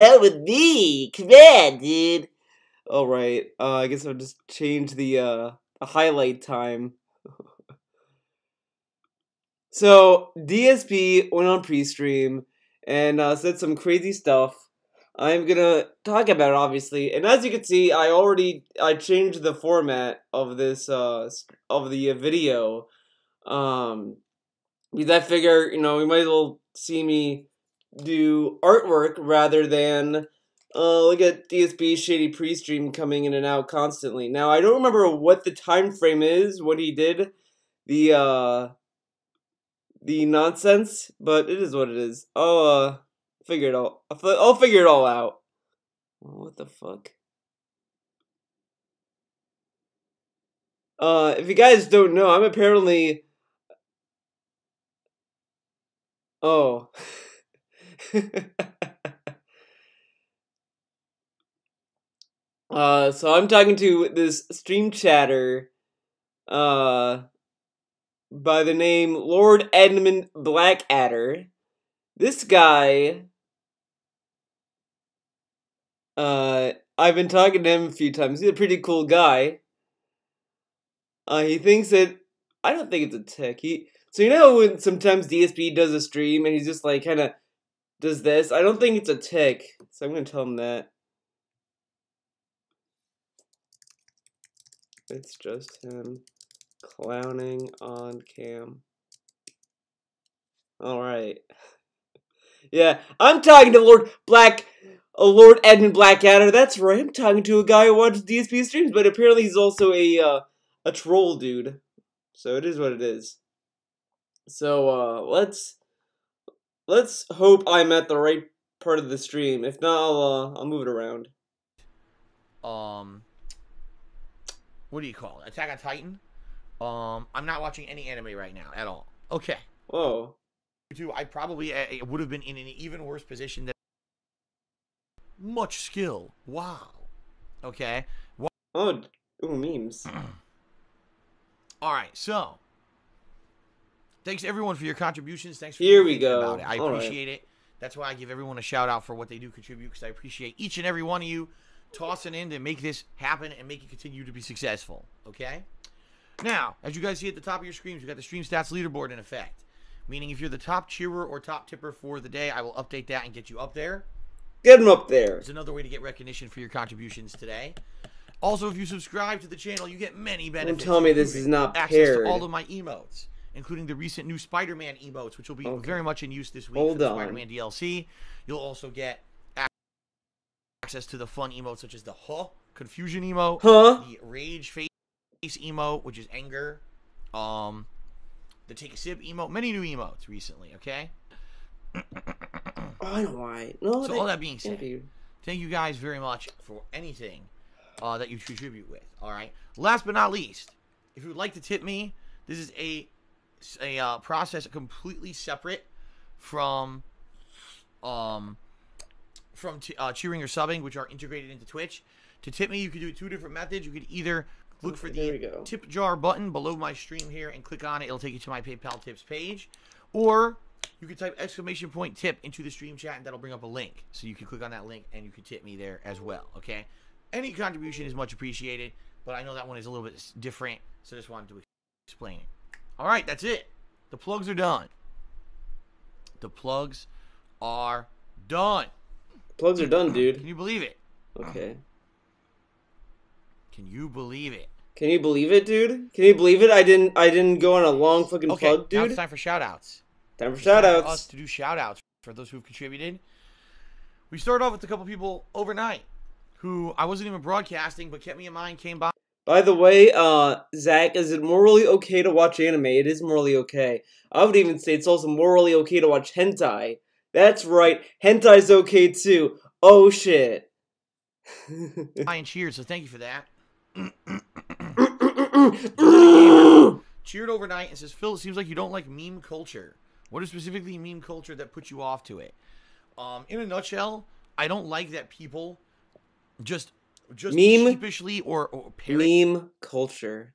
Out with me! Come on, dude! Alright, I guess I'll just change the highlight time. So, DSP went on pre-stream and said some crazy stuff. I'm gonna talk about it, obviously, and as you can see, I changed the format of this, of the video, because I figure, you know, you might as well see me do artwork rather than look at DSP's shady pre-stream coming in and out constantly. Now, I don't remember what the time frame is when he did the nonsense, but it is what it is. I'll figure it all. I'll figure it all out. What the fuck? If you guys don't know, I'm apparently. Oh. So I'm talking to this stream chatter, by the name Lord Edmund Blackadder. This guy, I've been talking to him a few times. He's a pretty cool guy. He thinks that, I don't think it's a tick. So you know when sometimes DSP does a stream and he's just like kind of does this? I don't think it's a tick. So I'm gonna tell him that. It's just him clowning on cam. Alright. Yeah, I'm talking to Lord Edmund Blackadder. That's right, I'm talking to a guy who watches DSP streams, but apparently he's also a troll dude. So it is what it is. So, let's hope I'm at the right part of the stream. If not, I'll move it around. What do you call it? Attack on Titan. I'm not watching any anime right now at all. Okay. Whoa. I probably would have been in an even worse position than much skill. Wow. Okay. Oh, ooh, memes. All right. So, thanks everyone for your contributions. Thanks for Here we go. About it. I appreciate it. That's why I give everyone a shout out for what they do contribute, because I appreciate each and every one of you tossing in to make this happen and make it continue to be successful. Okay? Now, as you guys see at the top of your screens, we've got the Stream Stats leaderboard in effect. Meaning if you're the top cheerer or top tipper for the day, I will update that and get you up there. Get them up there. It's another way to get recognition for your contributions today. Also, if you subscribe to the channel, you get many benefits. Don't tell me this is not access paired. to all of my emotes, including the recent new Spider-Man emotes, which will be very much in use this week Hold for the on. Spider-Man DLC. You'll also get access to the fun emotes such as the confusion emote, the rage face emote, which is anger, the take a sip emote, many new emotes recently, okay? I don't know why. No, so all that being said, thank you guys very much for anything that you contribute with, all right? Last but not least, if you would like to tip me, this is a process completely separate from cheering or subbing, which are integrated into Twitch. To tip me, you can do two different methods. You could either look for the tip jar button below my stream here and click on it. It'll take you to my PayPal tips page. Or you can type !tip into the stream chat, and that'll bring up a link. So you can click on that link and you can tip me there as well, okay? Any contribution is much appreciated, but I know that one is a little bit different, so I just wanted to explain it. All right, that's it. The plugs are done. The plugs are done. Plugs are done, dude. Can you believe it? Okay. Can you believe it? Can you believe it, dude? Can you believe it? I didn't go on a long fucking plug, dude. Now it's time for shoutouts. Time for shoutouts. For us to do shoutouts for those who've contributed. We started off with a couple people overnight who I wasn't even broadcasting, but kept me in mind, came by. By the way, Zach, is it morally okay to watch anime? It is morally okay. I would even say it's also morally okay to watch hentai. That's right, hentai's okay too. Oh shit. And cheered, so thank you for that. Cheered overnight and says, Phil, it seems like you don't like meme culture. What is specifically meme culture that puts you off to it? In a nutshell, I don't like that people just sheepishly or meme culture.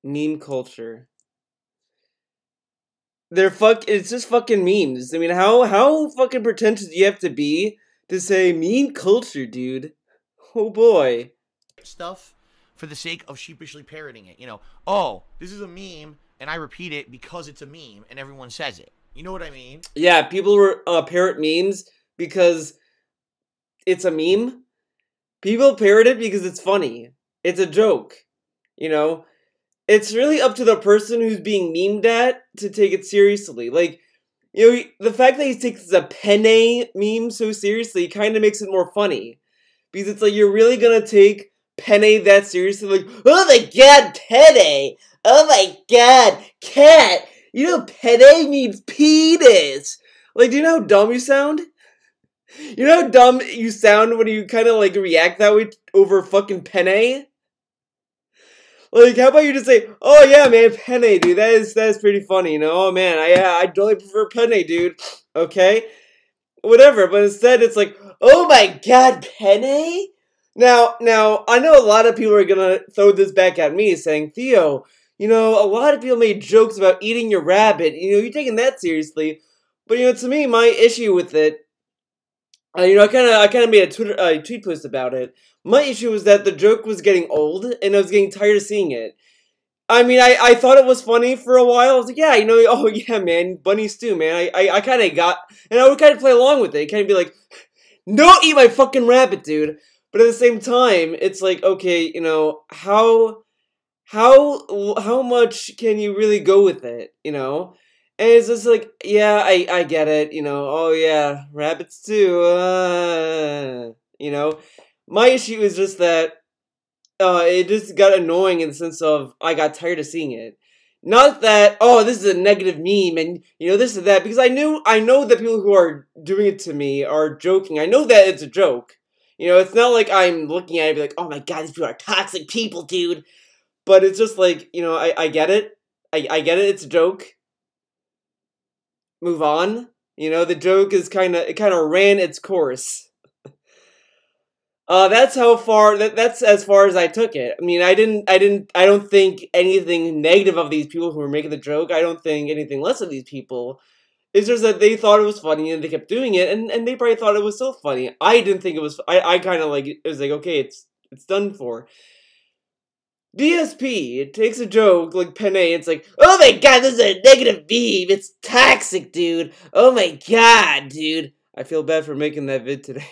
Meme culture. It's just fucking memes. I mean, how fucking pretentious do you have to be to say meme culture, dude. Oh boy. Stuff for the sake of sheepishly parroting it. You know, oh, this is a meme, and I repeat it because it's a meme, and everyone says it. You know what I mean? Yeah, people were parrot memes because it's a meme. People parrot it because it's funny. It's a joke. You know? It's really up to the person who's being memed at to take it seriously. Like, you know, the fact that he takes the penne meme so seriously kind of makes it more funny. Because it's like, you're really gonna take penne that seriously? Like, oh my god, penne! Oh my god, cat! You know penne means penis! Like, do you know how dumb you sound? You know how dumb you sound when you kind of, like, react that way over fucking penne? Like, how about you just say, oh yeah, man, penne, dude, that is pretty funny, you know? Oh man, I totally prefer penne, dude. Okay? Whatever, but instead it's like, oh my god, penne? Now, I know a lot of people are gonna throw this back at me, saying, Theo, you know, a lot of people made jokes about eating your rabbit, you know, you're taking that seriously. But, you know, to me, my issue with it, you know, I kind of made a tweet post about it. My issue was that the joke was getting old, and I was getting tired of seeing it. I mean, I thought it was funny for a while. I was like, yeah, you know, oh yeah, man, bunny stew, man. I kind of got, and I would kind of play along with it. Kind of be like, don't eat my fucking rabbit, dude. But at the same time, it's like, okay, you know, how much can you really go with it, you know? And it's just like, yeah, I get it, you know, oh yeah, rabbits too, you know? My issue is just that, it just got annoying in the sense of, I got tired of seeing it. Not that, oh, this is a negative meme, and, you know, this and that, because I know that people who are doing it to me are joking. I know that it's a joke. You know, it's not like I'm looking at it and be like, oh my god, these people are toxic people, dude. But it's just like, you know, I get it. I get it, it's a joke. Move on. You know, the joke is it kind of ran its course. That's how far, that's as far as I took it. I mean, I don't think anything negative of these people who were making the joke. I don't think anything less of these people. It's just that they thought it was funny and they kept doing it, and they probably thought it was so funny. I didn't think it was, I kind of like, it was like, okay, it's done for. DSP, it takes a joke like penne, it's like, oh my god, this is a negative meme, it's toxic, dude. Oh my god, dude. I feel bad for making that vid today.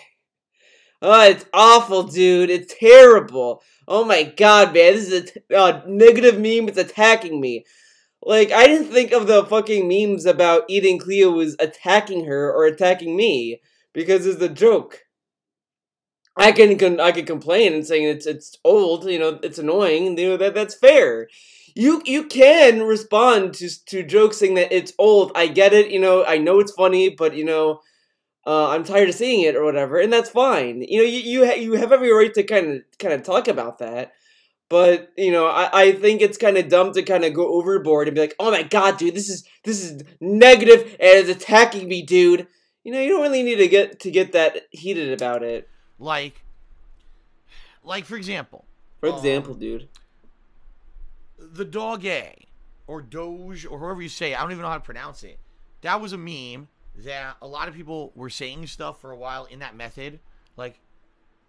Oh, it's awful, dude. It's terrible. Oh my god, man, this is a negative meme, it's attacking me. Like, I didn't think of the fucking memes about eating Cleo was attacking her or attacking me, because it's a joke. I can complain and saying it's old, you know, it's annoying, you know, that's fair. You can respond to jokes saying that it's old. I get it, you know, I know it's funny, but you know, I'm tired of seeing it or whatever, and that's fine. You know, you have every right to kind of talk about that. But, you know, I think it's kind of dumb to kind of go overboard and be like, oh my god, dude, this is negative and it's attacking me, dude. You know, you don't really need to get that heated about it. Like for example. For example, dude. The dog A, or Doge, or however you say it, I don't even know how to pronounce it. That was a meme that a lot of people were saying stuff for a while in that method. Like,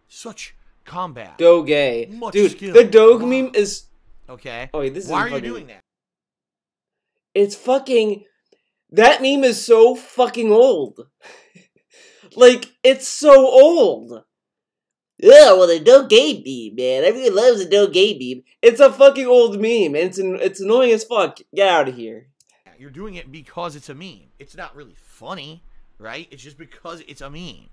such combat. Doge. Much dude, skill. The Doge meme is... Okay. Oh, wait, this is Why are you doing that? It's fucking... That meme is so fucking old. Like, it's so old. Yeah, well, the Doge meme, man. Everyone loves the Doge meme. It's a fucking old meme, and it's annoying as fuck. Get out of here. You're doing it because it's a meme. It's not really funny, right? It's just because it's a meme.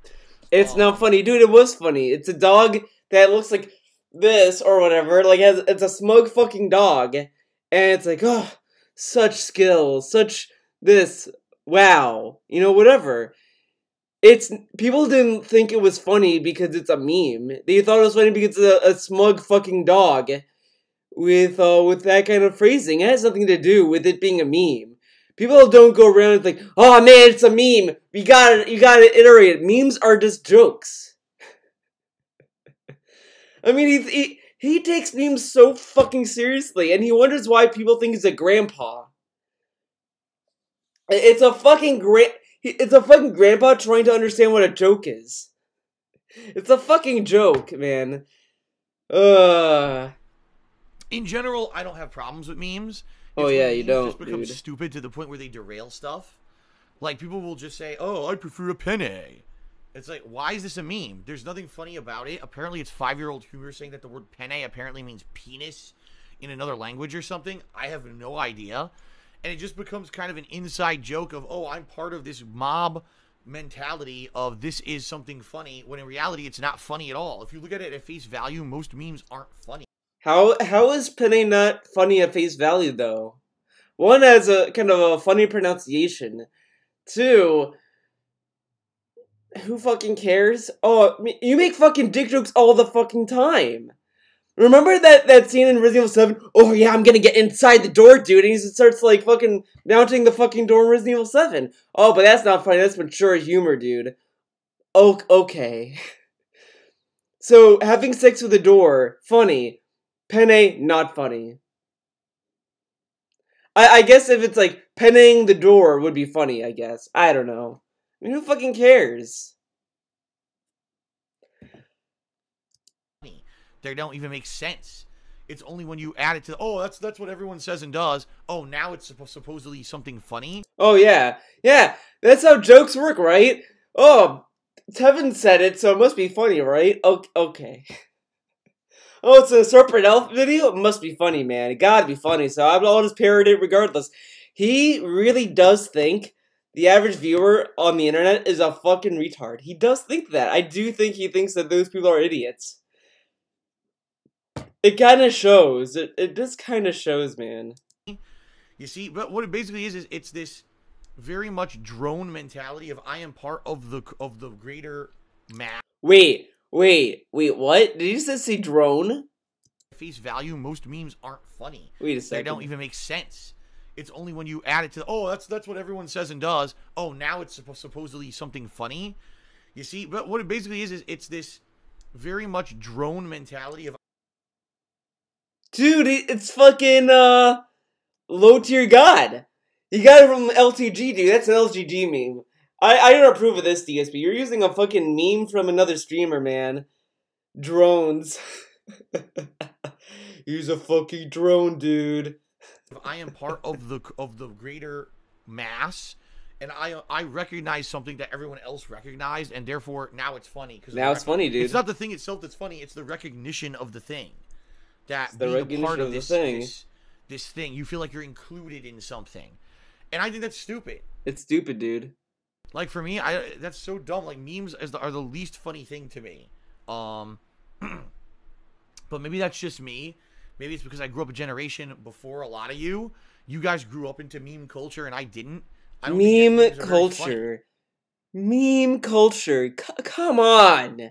It's not funny. Dude, it was funny. It's a dog that looks like this or whatever. Like, it's a smug fucking dog. And it's like, oh, such skill. Such this. Wow. You know, whatever. People didn't think it was funny because it's a meme. They thought it was funny because it's a smug fucking dog with that kind of phrasing. It has nothing to do with it being a meme. People don't go around and think, oh man, it's a meme. You gotta iterate it. Memes are just jokes. I mean, he takes memes so fucking seriously, and he wonders why people think he's a grandpa. It's a fucking grandpa trying to understand what a joke is. It's a fucking joke, man. In general, I don't have problems with memes. Oh It's yeah, when you memes don't, just become dude. stupid to the point where they derail stuff. Like, people will just say, oh, I prefer a penne. It's like, why is this a meme? There's nothing funny about it. Apparently, it's 5-year-old humor saying that the word penne apparently means penis in another language or something. I have no idea. And it just becomes kind of an inside joke of, oh, I'm part of this mob mentality of this is something funny, when in reality, it's not funny at all. If you look at it at face value, most memes aren't funny. How is penne not funny at face value, though? One has a kind of a funny pronunciation. Two, who fucking cares? Oh, you make fucking dick jokes all the fucking time. Remember that scene in Resident Evil 7? Oh yeah, I'm gonna get inside the door, dude. And he starts like fucking mounting the fucking door in Resident Evil 7. Oh, but that's not funny. That's mature humor, dude. Oh, okay. So, having sex with a door, funny. Penne, not funny. I guess if it's like penning the door would be funny, I guess. I don't know. I mean, who fucking cares? They don't even make sense. It's only when you add it to, oh, that's what everyone says and does. Oh, now it's supposedly something funny. Oh, yeah. Yeah, that's how jokes work, right? Oh, Tevin said it, so it must be funny, right? Okay. Oh, it's a Serpent Elf video? It must be funny, man. It gotta be funny, so I'll just parody it regardless. He really does think the average viewer on the internet is a fucking retard. He does think that. I do think he thinks that those people are idiots. It kind of shows. It just kind of shows, man. You see, but what it basically is it's this very much drone mentality of I am part of the greater mass. Wait, what? Did you just say drone? Face value, most memes aren't funny. Wait a second. They don't even make sense. It's only when you add it to, oh, that's what everyone says and does. Oh, now it's supposedly something funny. You see, but what it basically is it's this very much drone mentality of, dude, it's fucking low tier god. You got it from LTG, dude. That's an LTG meme. I don't approve of this, DSP. You're using a fucking meme from another streamer, man. Drones. He's a fucking drone, dude. I am part of the greater mass, and I recognize something that everyone else recognized, and therefore now it's funny. Now it's funny, dude. It's not the thing itself that's funny; it's the recognition of the thing. That the being a part of this thing. This thing, you feel like you're included in something, and I think that's stupid. It's stupid, dude. Like, for me, that's so dumb. Like, memes are the least funny thing to me. But maybe that's just me. Maybe it's because I grew up a generation before a lot of you. You guys grew up into meme culture, and I didn't. Meme culture. Meme culture. Come on.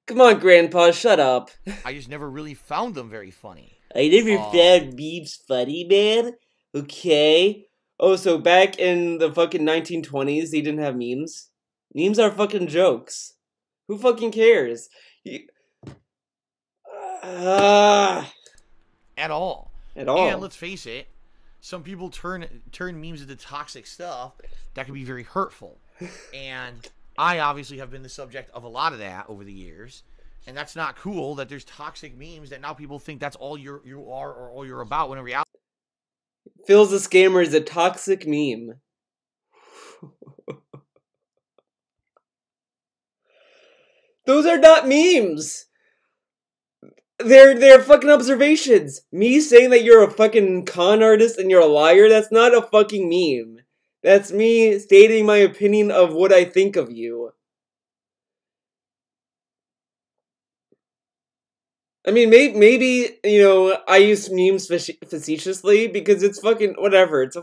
Come on, Grandpa, shut up. I just never really found them very funny. I never found memes funny, man. Okay. Oh, so back in the fucking 1920s, they didn't have memes? Memes are fucking jokes. Who fucking cares? At all. At all. And let's face it, some people turn memes into toxic stuff that can be very hurtful. And I obviously have been the subject of a lot of that over the years. And that's not cool that there's toxic memes that now people think that's all you are or all you're about, when in reality, Phil's a Scammer is a toxic meme. Those are not memes. They're fucking observations. Me saying that you're a fucking con artist and you're a liar, that's not a fucking meme. That's me stating my opinion of what I think of you. I mean, maybe, you know, I use memes facetiously because it's fucking whatever. It's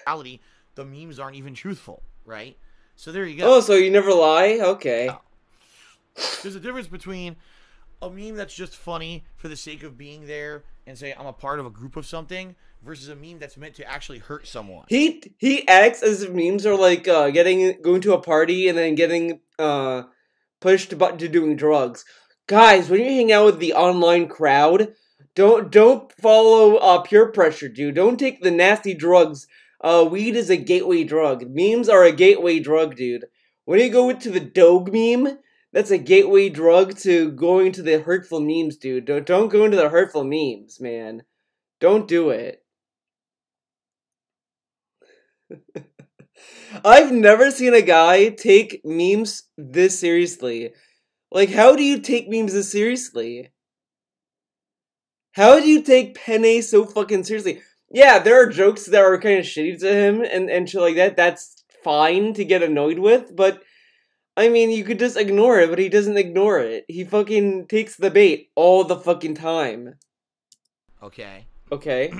reality, the memes aren't even truthful, right? So there you go. Oh, so you never lie? Okay. No. There's a difference between a meme that's just funny for the sake of being there and say I'm a part of a group of something versus a meme that's meant to actually hurt someone. He acts as if memes are like going to a party and then getting pushed to doing drugs. Guys, when you hang out with the online crowd, don't follow peer pressure, dude. Don't take the nasty drugs. Weed is a gateway drug. Memes are a gateway drug, dude. When you go into the dog meme, that's a gateway drug to going to the hurtful memes, dude. Don't go into the hurtful memes, man. Don't do it. I've never seen a guy take memes this seriously. Like, how do you take memes this seriously? How do you take Penne so fucking seriously? Yeah, there are jokes that are kind of shitty to him and shit like that. That's fine to get annoyed with, but I mean, you could just ignore it, but he doesn't ignore it. He fucking takes the bait all the fucking time. Okay. Okay.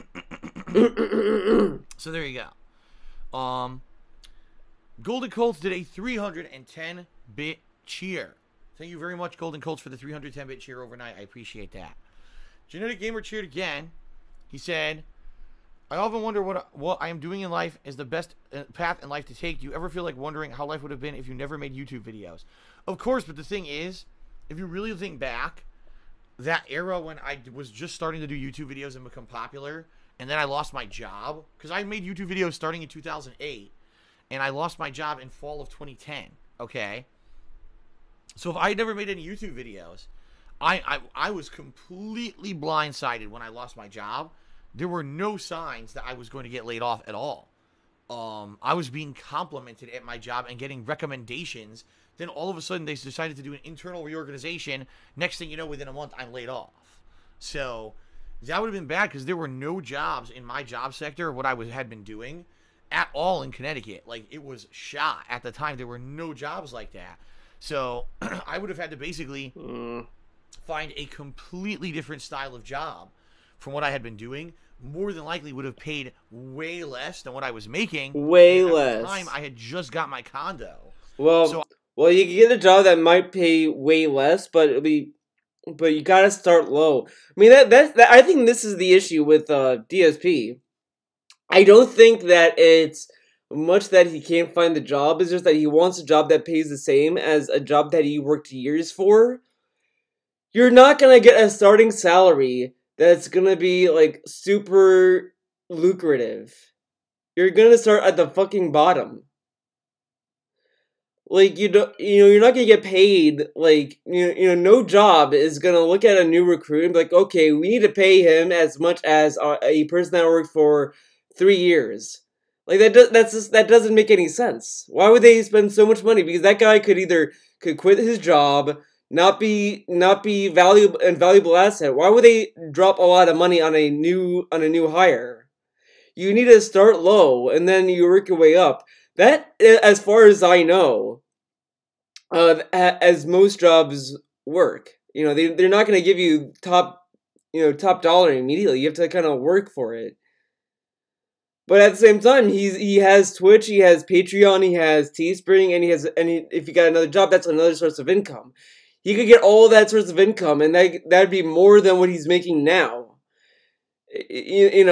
So there you go. Golden Colts did a 310-bit cheer. Thank you very much, Golden Colts, for the 310-bit cheer overnight. I appreciate that. Genetic Gamer cheered again. He said, I often wonder what I am doing in life is the best path in life to take. Do you ever feel like wondering how life would have been if you never made YouTube videos? Of course, but the thing is, if you really think back, that era when I was just starting to do YouTube videos and become popular, and then I lost my job, because I made YouTube videos starting in 2008, and I lost my job in fall of 2010, okay? So if I had never made any YouTube videos, I was completely blindsided when I lost my job. There were no signs that I was going to get laid off at all. I was being complimented at my job and getting recommendations. Then all of a sudden they decided to do an internal reorganization. Next thing you know, within a month, I'm laid off. So that would have been bad because there were no jobs in my job sector, what I had been doing, at all in Connecticut. Like, it was shot at the time. There were no jobs like that. So I would have had to basically find a completely different style of job from what I had been doing. More than likely would have paid way less than what I was making. Way at less. At the time, I had just got my condo. Well, you can get a job that might pay way less, but you gotta start low. I mean, that I think this is the issue with DSP. I don't think that it's much that he can't find the job. It's just that he wants a job that pays the same as a job that he worked years for. You're not gonna get a starting salary that's gonna be, like, super lucrative. You're gonna start at the fucking bottom. Like, you're not gonna get paid, like, no job is gonna look at a new recruit and be like, okay, we need to pay him as much as a person that worked for 3 years. Like, that doesn't make any sense. Why would they spend so much money? Because that guy could quit his job, not be valuable asset. Why would they drop a lot of money on a new hire? You need to start low and then you work your way up. That, as far as I know, as most jobs work. They're not going to give you top dollar immediately. You have to kind of work for it. But at the same time, he has Twitch, he has Patreon, he has Teespring, and if you got another job, that's another source of income. He could get all that source of income, and that'd be more than what he's making now. And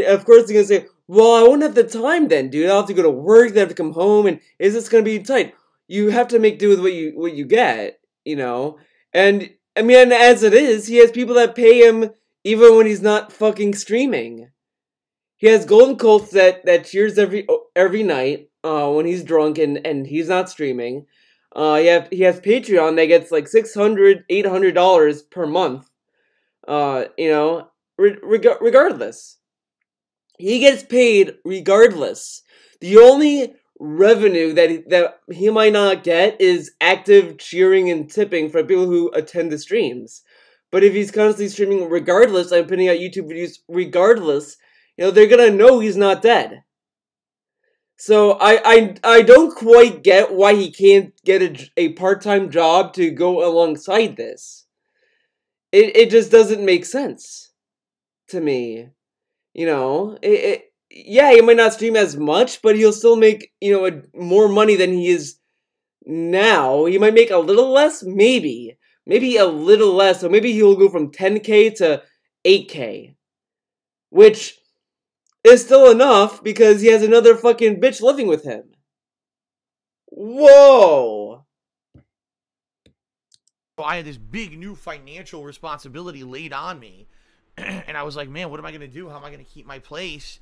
of course he's gonna say, well, I won't have the time then, dude. I'll have to go to work, then I have to come home, and is this gonna be tight? You have to make do with what you get, And, I mean, as it is, he has people that pay him even when he's not fucking streaming. He has Golden Colts that cheers every night when he's drunk and he's not streaming. He has Patreon that gets like $600, $800 per month. Regardless. He gets paid regardless. The only revenue that he might not get is active cheering and tipping for people who attend the streams. But if he's constantly streaming regardless and putting out YouTube videos regardless, they're gonna know he's not dead. So I don't quite get why he can't get a part-time job to go alongside this. It just doesn't make sense to me. Yeah, he might not stream as much, but he'll still make, more money than he is now. He might make a little less, maybe a little less, so maybe he'll go from 10K to 8K, which is still enough because he has another fucking bitch living with him. Whoa! I had this big new financial responsibility laid on me, and I was like, man, what am I going to do? How am I going to keep my place,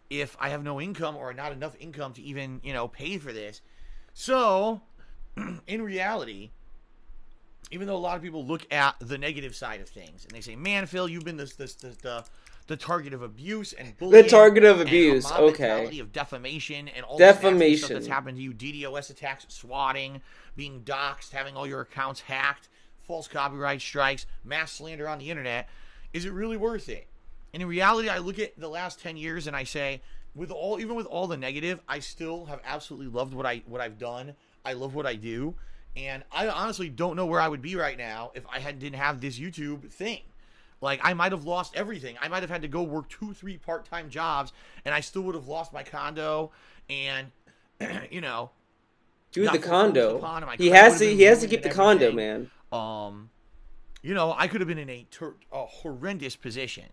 if I have no income or not enough income to even, pay for this? So, in reality, even though a lot of people look at the negative side of things and they say, "Man, Phil, you've been the target of abuse and bullying, The target of and abuse, a mob okay. mentality of defamation and all this nasty stuff that's happened to you, DDoS attacks, swatting, being doxxed, having all your accounts hacked, false copyright strikes, mass slander on the internet. Is it really worth it?" And in reality, I look at the last 10 years and I say, even with all the negative, I still have absolutely loved what I've done. I love what I do. And I honestly don't know where I would be right now if I didn't have this YouTube thing. Like, I might have lost everything. I might have had to go work 2-3 part-time jobs, and I still would have lost my condo, and, you know, dude, the condo. He has to keep the condo, man. You know, I could have been in a horrendous position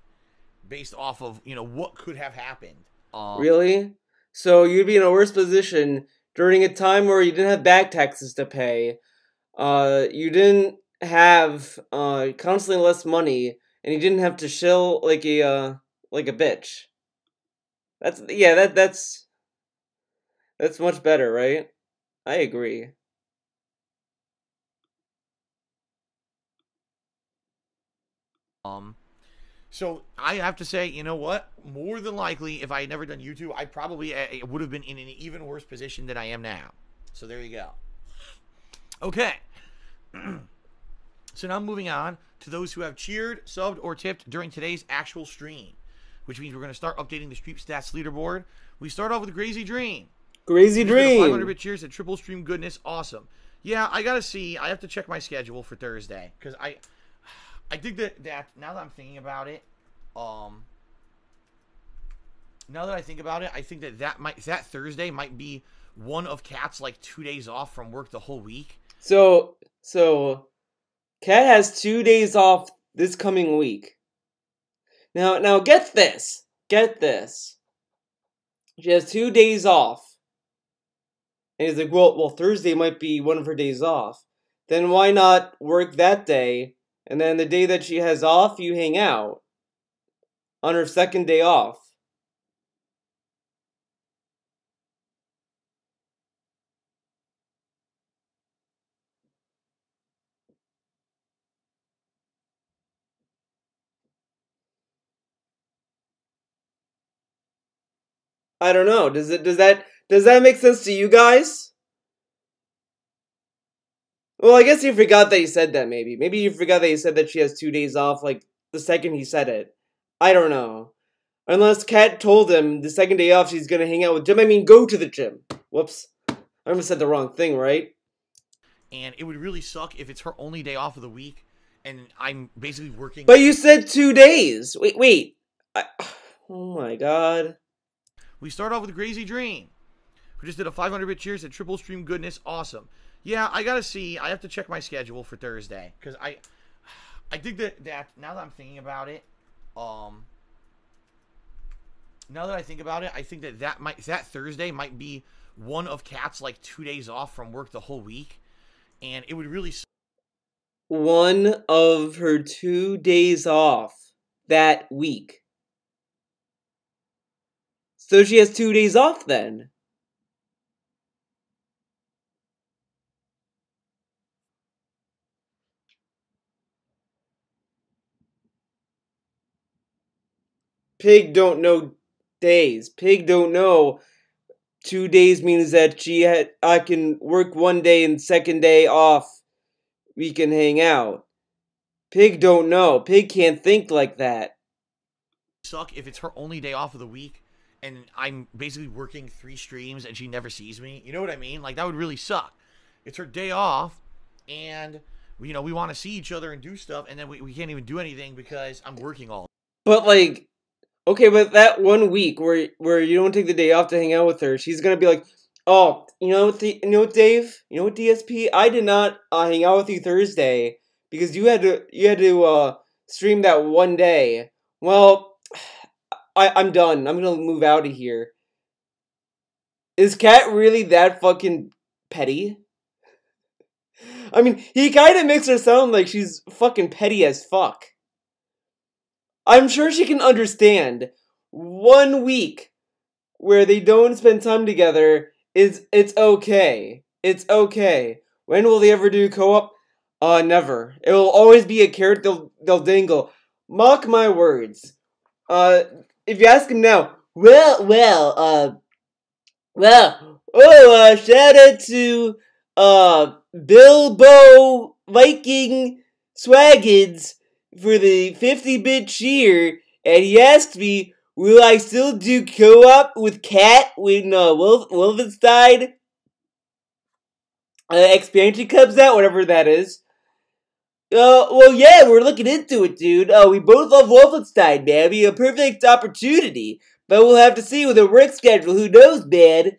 based off of, you know, what could have happened. Really? So you'd be in a worse position during a time where you didn't have back taxes to pay, you didn't have constantly less money, and you didn't have to shill like a bitch. That's much better, right? I agree. So I have to say, you know what? More than likely, if I had never done YouTube, I probably would have been in an even worse position than I am now. So there you go. Okay. So now moving on to those who have cheered, subbed, or tipped during today's actual stream, which means we're going to start updating the stream stats leaderboard. We start off with Crazy Dream. Crazy Dream. 500-bit cheers at triple stream goodness. Awesome. Yeah, I got to see. I have to check my schedule for Thursday because I think that now that I'm thinking about it, I think that Thursday might be one of Kat's like 2 days off from work the whole week. So Kat has 2 days off this coming week. Now get this. She has 2 days off. And he's like, well, Thursday might be one of her days off. Then why not work that day? And then the day that she has off, you hang out. On her second day off. I don't know. Does that make sense to you guys? Well, I guess you forgot that he said that, maybe. Maybe you forgot that he said that she has 2 days off, like, the second he said it. I don't know. Unless Kat told him the second day off she's gonna hang out with Jim. I mean, go to the gym. Whoops. I almost said the wrong thing, right? And it would really suck if it's her only day off of the week, and I'm basically working... But you said 2 days! Wait. Oh my god. We start off with Crazy Dream, who just did a 500-bit cheers at triple stream goodness. Awesome. Yeah, I gotta see. I have to check my schedule for Thursday because I think that now that I'm thinking about it, I think that Thursday might be one of Kat's like 2 days off from work the whole week, and it would really. One of her 2 days off that week. So she has 2 days off then. Pig don't know days. Pig don't know 2 days means that I can work 1 day and second day off. We can hang out. Pig don't know. Pig can't think like that. Suck if it's her only day off of the week and I'm basically working 3 streams and she never sees me. You know what I mean? Like, that would really suck. It's her day off and, you know, we want to see each other and do stuff, and then we can't even do anything because I'm working all day. But, like, okay, but that 1 week where you don't take the day off to hang out with her, she's gonna be like, oh, you know what, Dave? You know what, DSP? I did not hang out with you Thursday because you had to stream that 1 day. Well, I'm done. I'm gonna move out of here. Is Kat really that fucking petty? I mean, he kind of makes her sound like she's fucking petty as fuck. I'm sure she can understand 1 week where they don't spend time together it's okay. It's okay. When will they ever do co-op? Never. It will always be a carrot they'll dingle. Mark my words. If you ask him now, shout out to, Bilbo Viking Swaggins for the 50-bit cheer, and he asked me, will I still do co-op with Cat when, Wolfenstein, expansion comes out, whatever that is? Well, yeah, we're looking into it, dude. We both love Wolfenstein, man. It'd be a perfect opportunity. But we'll have to see with the work schedule. Who knows, man?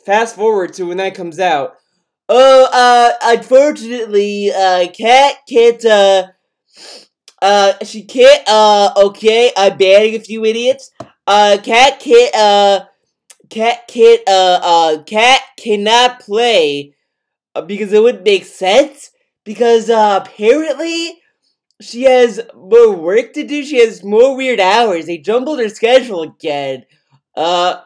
Fast forward to when that comes out. Unfortunately, Kat can't, she can't, okay, I'm banning a few idiots. Kat can't, Kat cannot play, because it wouldn't make sense. Because, apparently, she has more work to do. She has more weird hours. They jumbled her schedule again. So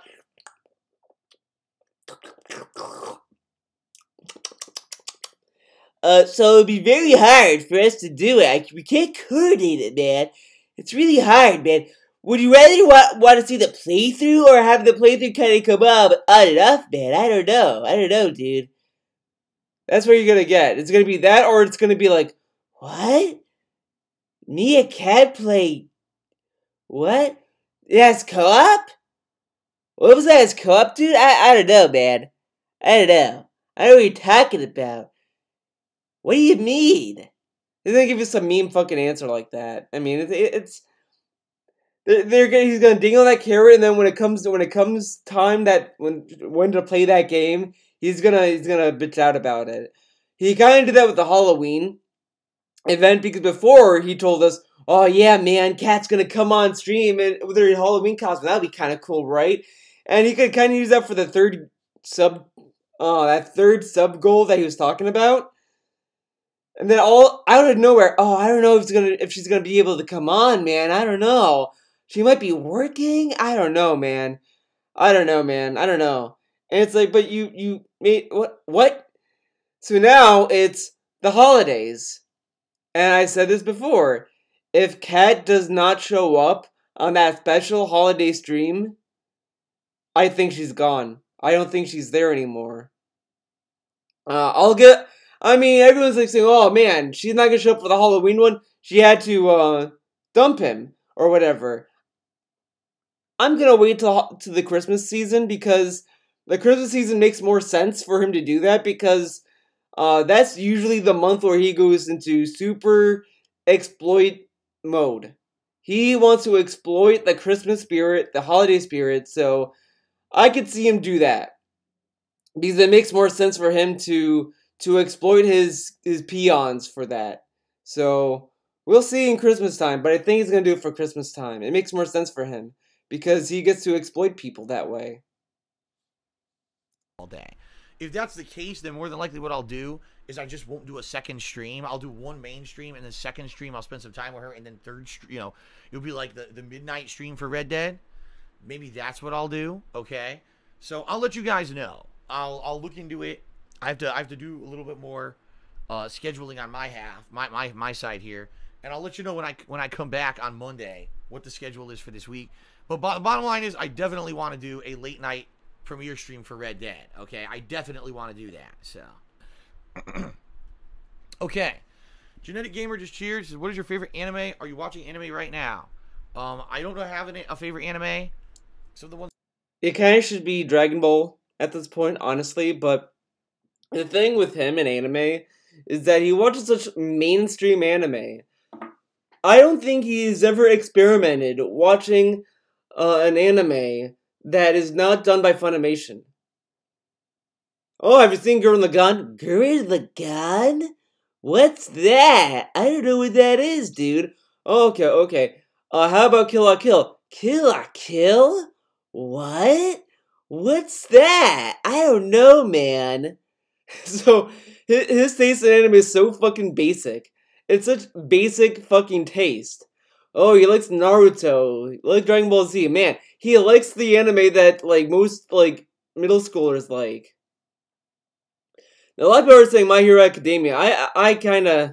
it'd be very hard for us to do it. We can't coordinate it, man. It's really hard, man. Would you rather want to see the playthrough or have the playthrough kind of come up on and off, man? I don't know, dude. That's what you're gonna get. It's gonna be that, or it's gonna be like, what? Me and Cat play... What? It has co-op? What was that as co-op, dude? I don't know, man. I don't know. I don't know what you're talking about. What do you mean? They're gonna give you some meme fucking answer like that. I mean, he's gonna ding on that carrot, and then when it comes time that when to play that game, he's gonna bitch out about it. He kind of did that with the Halloween event, because before he told us, oh yeah, man, Cat's gonna come on stream and with her Halloween costume. That'd be kind of cool, right? And he could kind of use that for the third sub goal that he was talking about. And then all out of nowhere, I don't know if she's gonna be able to come on, man. I don't know. She might be working. I don't know, man. I don't know. And it's like, but you made what? So now it's the holidays, and I said this before. If Kat does not show up on that special holiday stream, I think she's gone. I don't think she's there anymore. Everyone's like saying, oh man, she's not gonna show up for the Halloween one. She had to, dump him, or whatever. I'm gonna wait to the Christmas season, because the Christmas season makes more sense for him to do that, because, that's usually the month where he goes into super exploit mode. He wants to exploit the Christmas spirit, the holiday spirit, so I could see him do that. Because it makes more sense for him to exploit his peons for that. So, we'll see in Christmas time, but I think he's going to do it for Christmas time. It makes more sense for him, because he gets to exploit people that way. All day. If that's the case, then more than likely what I'll do is I just won't do a second stream. I'll do one main stream, and then second stream I'll spend some time with her, and then third stream, it'll be like the midnight stream for Red Dead. Maybe that's what I'll do, okay? So I'll let you guys know. I'll look into it. I have to do a little bit more scheduling on my half, my side here, and I'll let you know when I come back on Monday what the schedule is for this week. But bottom line is, I definitely want to do a late night premiere stream for Red Dead. Okay, I definitely want to do that. So, okay, Genetic Gamer just cheered. Says, what is your favorite anime? Are you watching anime right now? I don't have a favorite anime. So the one. It kind of should be Dragon Ball at this point, honestly, but the thing with him in anime is that he watches such mainstream anime. I don't think he's ever experimented watching an anime that is not done by Funimation. Oh, have you seen Girl in the Gun? Girl in the Gun? What's that? I don't know what that is, dude. Okay. How about Kill la Kill? Kill la Kill? What? What's that? I don't know, man. So, his taste in anime is so fucking basic. It's such basic fucking taste. Oh, he likes Naruto. He likes Dragon Ball Z. Man, he likes the anime that, like, most, like, middle schoolers like. A lot of people are saying My Hero Academia. I kind of...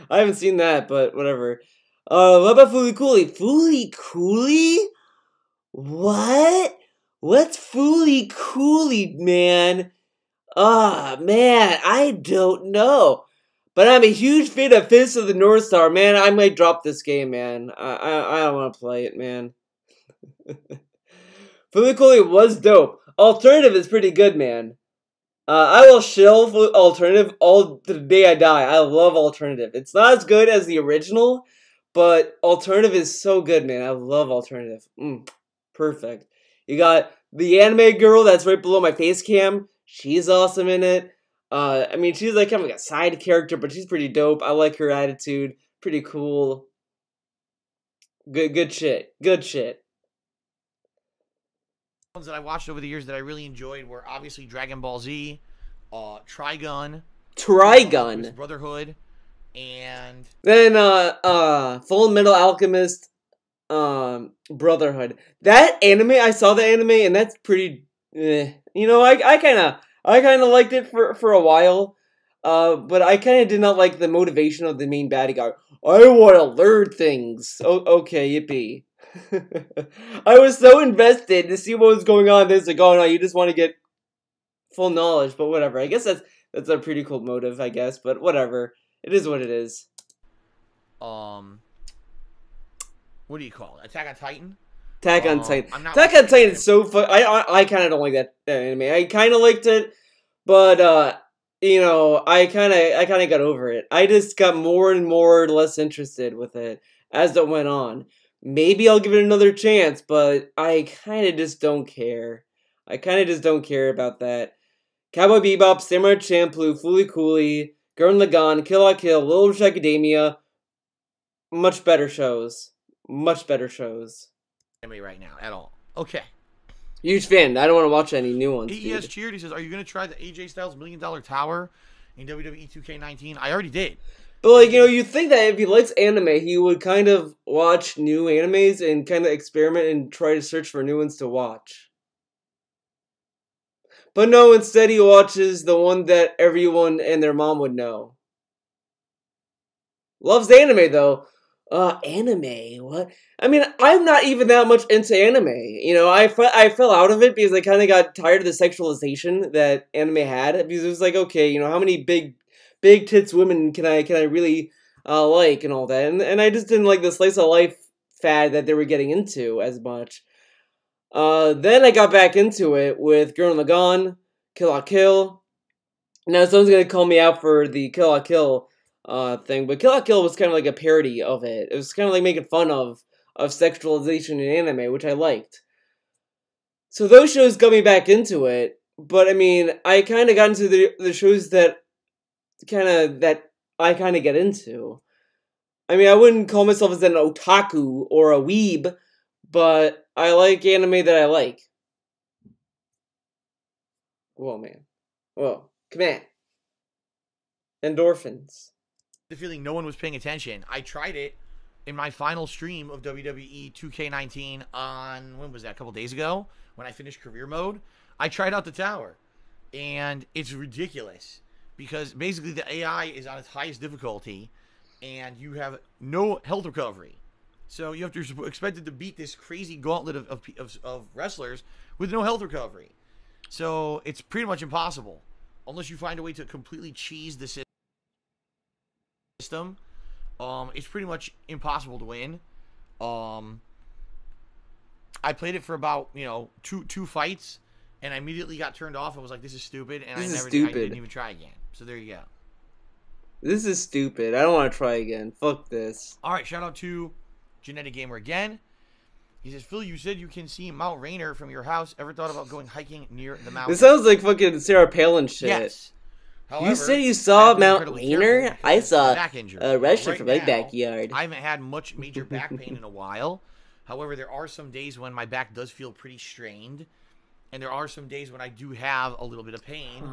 I haven't seen that, but whatever. What about Fooly Cooly? Fooly Cooly? What? What's Fooly Cooly, man? Man, I don't know. But I'm a huge fan of Fist of the North Star, man. I might drop this game, man. I don't want to play it, man. Fooly Cooly was dope. Alternative is pretty good, man. I will shill Alternative all the day I die. I love Alternative. It's not as good as the original, but Alternative is so good, man. I love Alternative. Perfect. You got the anime girl that's right below my face cam. She's awesome in it. I mean, she's like kind of like a side character, but she's pretty dope. I like her attitude. Pretty cool. Good shit. Good shit. Ones that I watched over the years that I really enjoyed were obviously Dragon Ball Z, Trigun, Brotherhood, and then Full Metal Alchemist, Brotherhood. That anime, I saw the anime, and that's pretty. You know, I kind of liked it for a while, but I kind of did not like the motivation of the main baddie guy. I want to learn things. Oh, okay, yippee. I was so invested to see what was going on. It's like, oh no, you just want to get full knowledge, but whatever. I guess that's a pretty cool motive, I guess, but whatever. It is what it is. What do you call it? Attack on Titan? Attack on Titan. Attack on Titan is so fun. I kind of don't like that anime. I kind of liked it, but you know, I kind of got over it. I just got more and more less interested with it as it went on. Maybe I'll give it another chance, but I kind of just don't care. I kind of just don't care about that. Cowboy Bebop, Samurai Champloo, Fooly Cooly, Gurren Lagann, Kill la Kill, Little Witch Academia. Much better shows. Much better shows. Anime right now at all. Okay. Huge fan. I don't want to watch any new ones. He has cheered. He says, "Are you going to try the AJ Styles $1 Million Tower in WWE 2K19?" I already did. But, like, you know, you'd think that if he likes anime, he would kind of watch new animes and kind of experiment and try to search for new ones to watch. But no, instead he watches the one that everyone and their mom would know. Loves anime, though. Anime? What? I mean, I'm not even that much into anime. You know, I fell out of it because I kind of got tired of the sexualization that anime had. Because it was like, okay, you know, how many big tits women can I really like and all that, and I just didn't like the slice of life fad that they were getting into as much. Then I got back into it with Gurren Lagann, Kill la Kill. Now someone's gonna call me out for the Kill la Kill thing, but Kill la Kill was kind of like a parody of it. It was kind of like making fun of sexualization in anime, which I liked. So those shows got me back into it, but I mean, I kind of got into the shows that I kind of get into. I mean, I wouldn't call myself as an otaku or a weeb, but I like anime that I like. Whoa, man. Whoa. Come on. Endorphins. The feeling no one was paying attention. I tried it in my final stream of WWE 2K19 on, when was that, a couple days ago, when I finished career mode. I tried out the tower, and it's ridiculous. Because basically the AI is on its highest difficulty, and you have no health recovery. So you have to expected to beat this crazy gauntlet of wrestlers with no health recovery. So it's pretty much impossible. Unless you find a way to completely cheese the system. It's pretty much impossible to win. I played it for about, you know, two fights, and I immediately got turned off. I was like, this is stupid, and I didn't even try again. So there you go. This is stupid. I don't want to try again. Fuck this. All right, shout out to Genetic Gamer again. He says, Phil, you said you can see Mount Rainier from your house. Ever thought about going hiking near the mountain? This sounds like fucking Sarah Palin shit. Yes. However, you said you saw Mount Rainier? I saw a restaurant from my backyard. I haven't had much major back pain in a while. However, there are some days when my back does feel pretty strained. And there are some days when I do have a little bit of pain.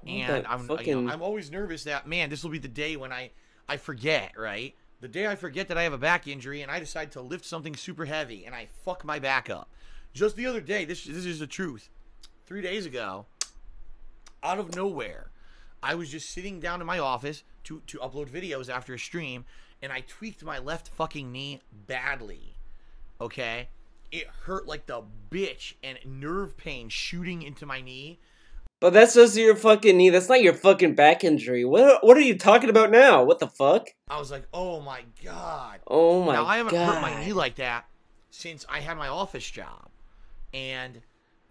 And I'm always nervous that, man, this will be the day when I forget, right? The day I forget that I have a back injury and I decide to lift something super heavy and I fuck my back up. Just the other day, this is the truth. 3 days ago, out of nowhere, I was just sitting down in my office to upload videos after a stream, and I tweaked my left fucking knee badly. Okay? It hurt like the bitch, and nerve pain shooting into my knee. But that's just your fucking knee. That's not your fucking back injury. What are you talking about now? What the fuck? I was like, oh my god. Oh my god. Now, I haven't hurt my knee like that since I had my office job. And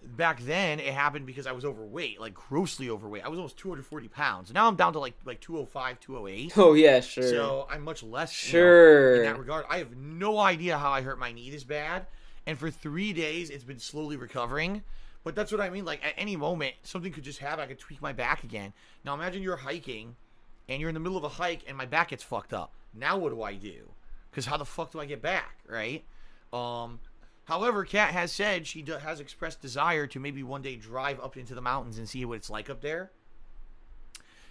back then, it happened because I was overweight, like grossly overweight. I was almost 240 pounds. Now I'm down to like 205, 208. Oh, yeah, sure. So I'm much less, sure, in that regard. I have no idea how I hurt my knee this bad. And for 3 days, it's been slowly recovering. But that's what I mean. Like, at any moment, something could just happen. I could tweak my back again. Now, imagine you're hiking, and you're in the middle of a hike, and my back gets fucked up. Now what do I do? Because how the fuck do I get back, right? However, Kat has said she has expressed desire to maybe one day drive up into the mountains and see what it's like up there.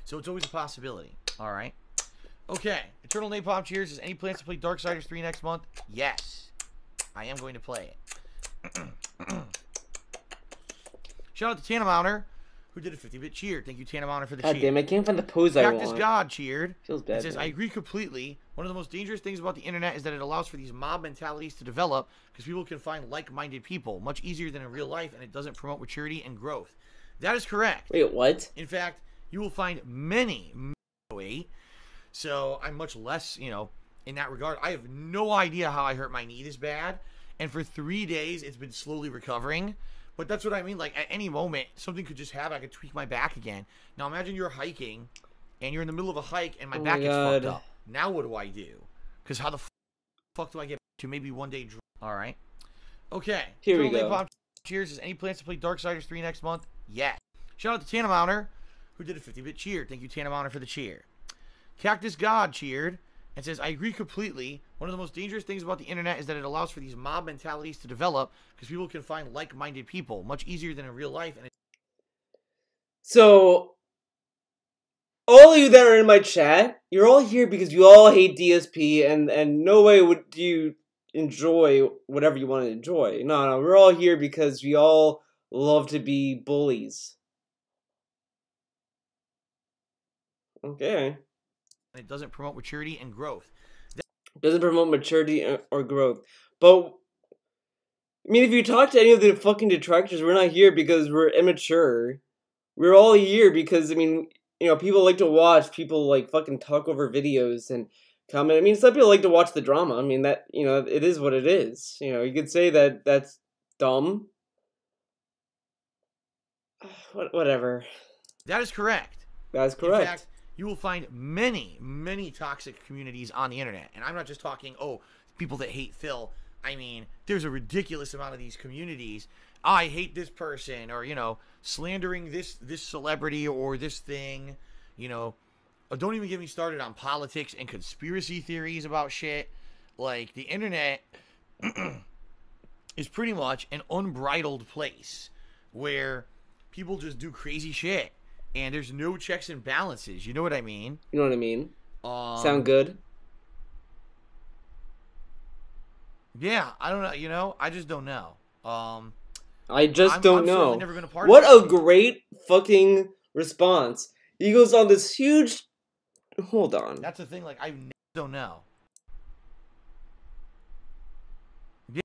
So it's always a possibility. All right. Okay. Eternal Napalm Cheers. Is any plans to play Darksiders 3 next month? Yes. I am going to play it. Shout out to Tanamounter, who did a 50-bit cheer. Thank you, Tanamounter, for the cheer. God damn, I can't find the pose I want. Cactus God cheered. Feels bad. It says, I agree completely. One of the most dangerous things about the internet is that it allows for these mob mentalities to develop because people can find like-minded people much easier than in real life, and it doesn't promote maturity and growth. That is correct. Wait, what? In fact, you will find many. So I'm much less, in that regard. I have no idea how I hurt my knee this bad, and for 3 days, it's been slowly recovering. But that's what I mean. Like, at any moment, something could just happen. I could tweak my back again. Now, imagine you're hiking, and you're in the middle of a hike, and my back gets fucked up. Now what do I do? Because how the fuck do I get to maybe one day... All right. Okay. Here we go. Cheers. Is any plans to play Darksiders 3 next month? Yes. Shout out to Tanamounter, who did a 50-bit cheer. Thank you, Tanamounter, for the cheer. Cactus God cheered and says, I agree completely. One of the most dangerous things about the internet is that it allows for these mob mentalities to develop because people can find like-minded people much easier than in real life. And so, all of you that are in my chat, you're all here because you all hate DSP, and no way would you enjoy whatever you want to enjoy. No, we're all here because we all love to be bullies. Okay. It doesn't promote maturity and growth. It doesn't promote maturity or growth. But, I mean, if you talk to any of the fucking detractors, we're not here because we're immature. We're all here because, I mean, people like to watch people, like, fucking talk over videos and comment. I mean, some people like to watch the drama. I mean, that, it is what it is. You could say that that's dumb. Whatever. That is correct. That's correct. In fact, you will find many toxic communities on the internet. And I'm not just talking, people that hate Phil. I mean, there's a ridiculous amount of these communities. I hate this person, or, slandering this celebrity or this thing. Don't even get me started on politics and conspiracy theories about shit. Like, the internet is pretty much an unbridled place where people just do crazy shit. And there's no checks and balances. You know what I mean? You know what I mean? Sound good? Yeah, I don't know. I just don't know. I just don't know. Never been a part what of a great fucking response. He goes on this huge... Hold on. That's the thing. Like, I don't know. Yeah.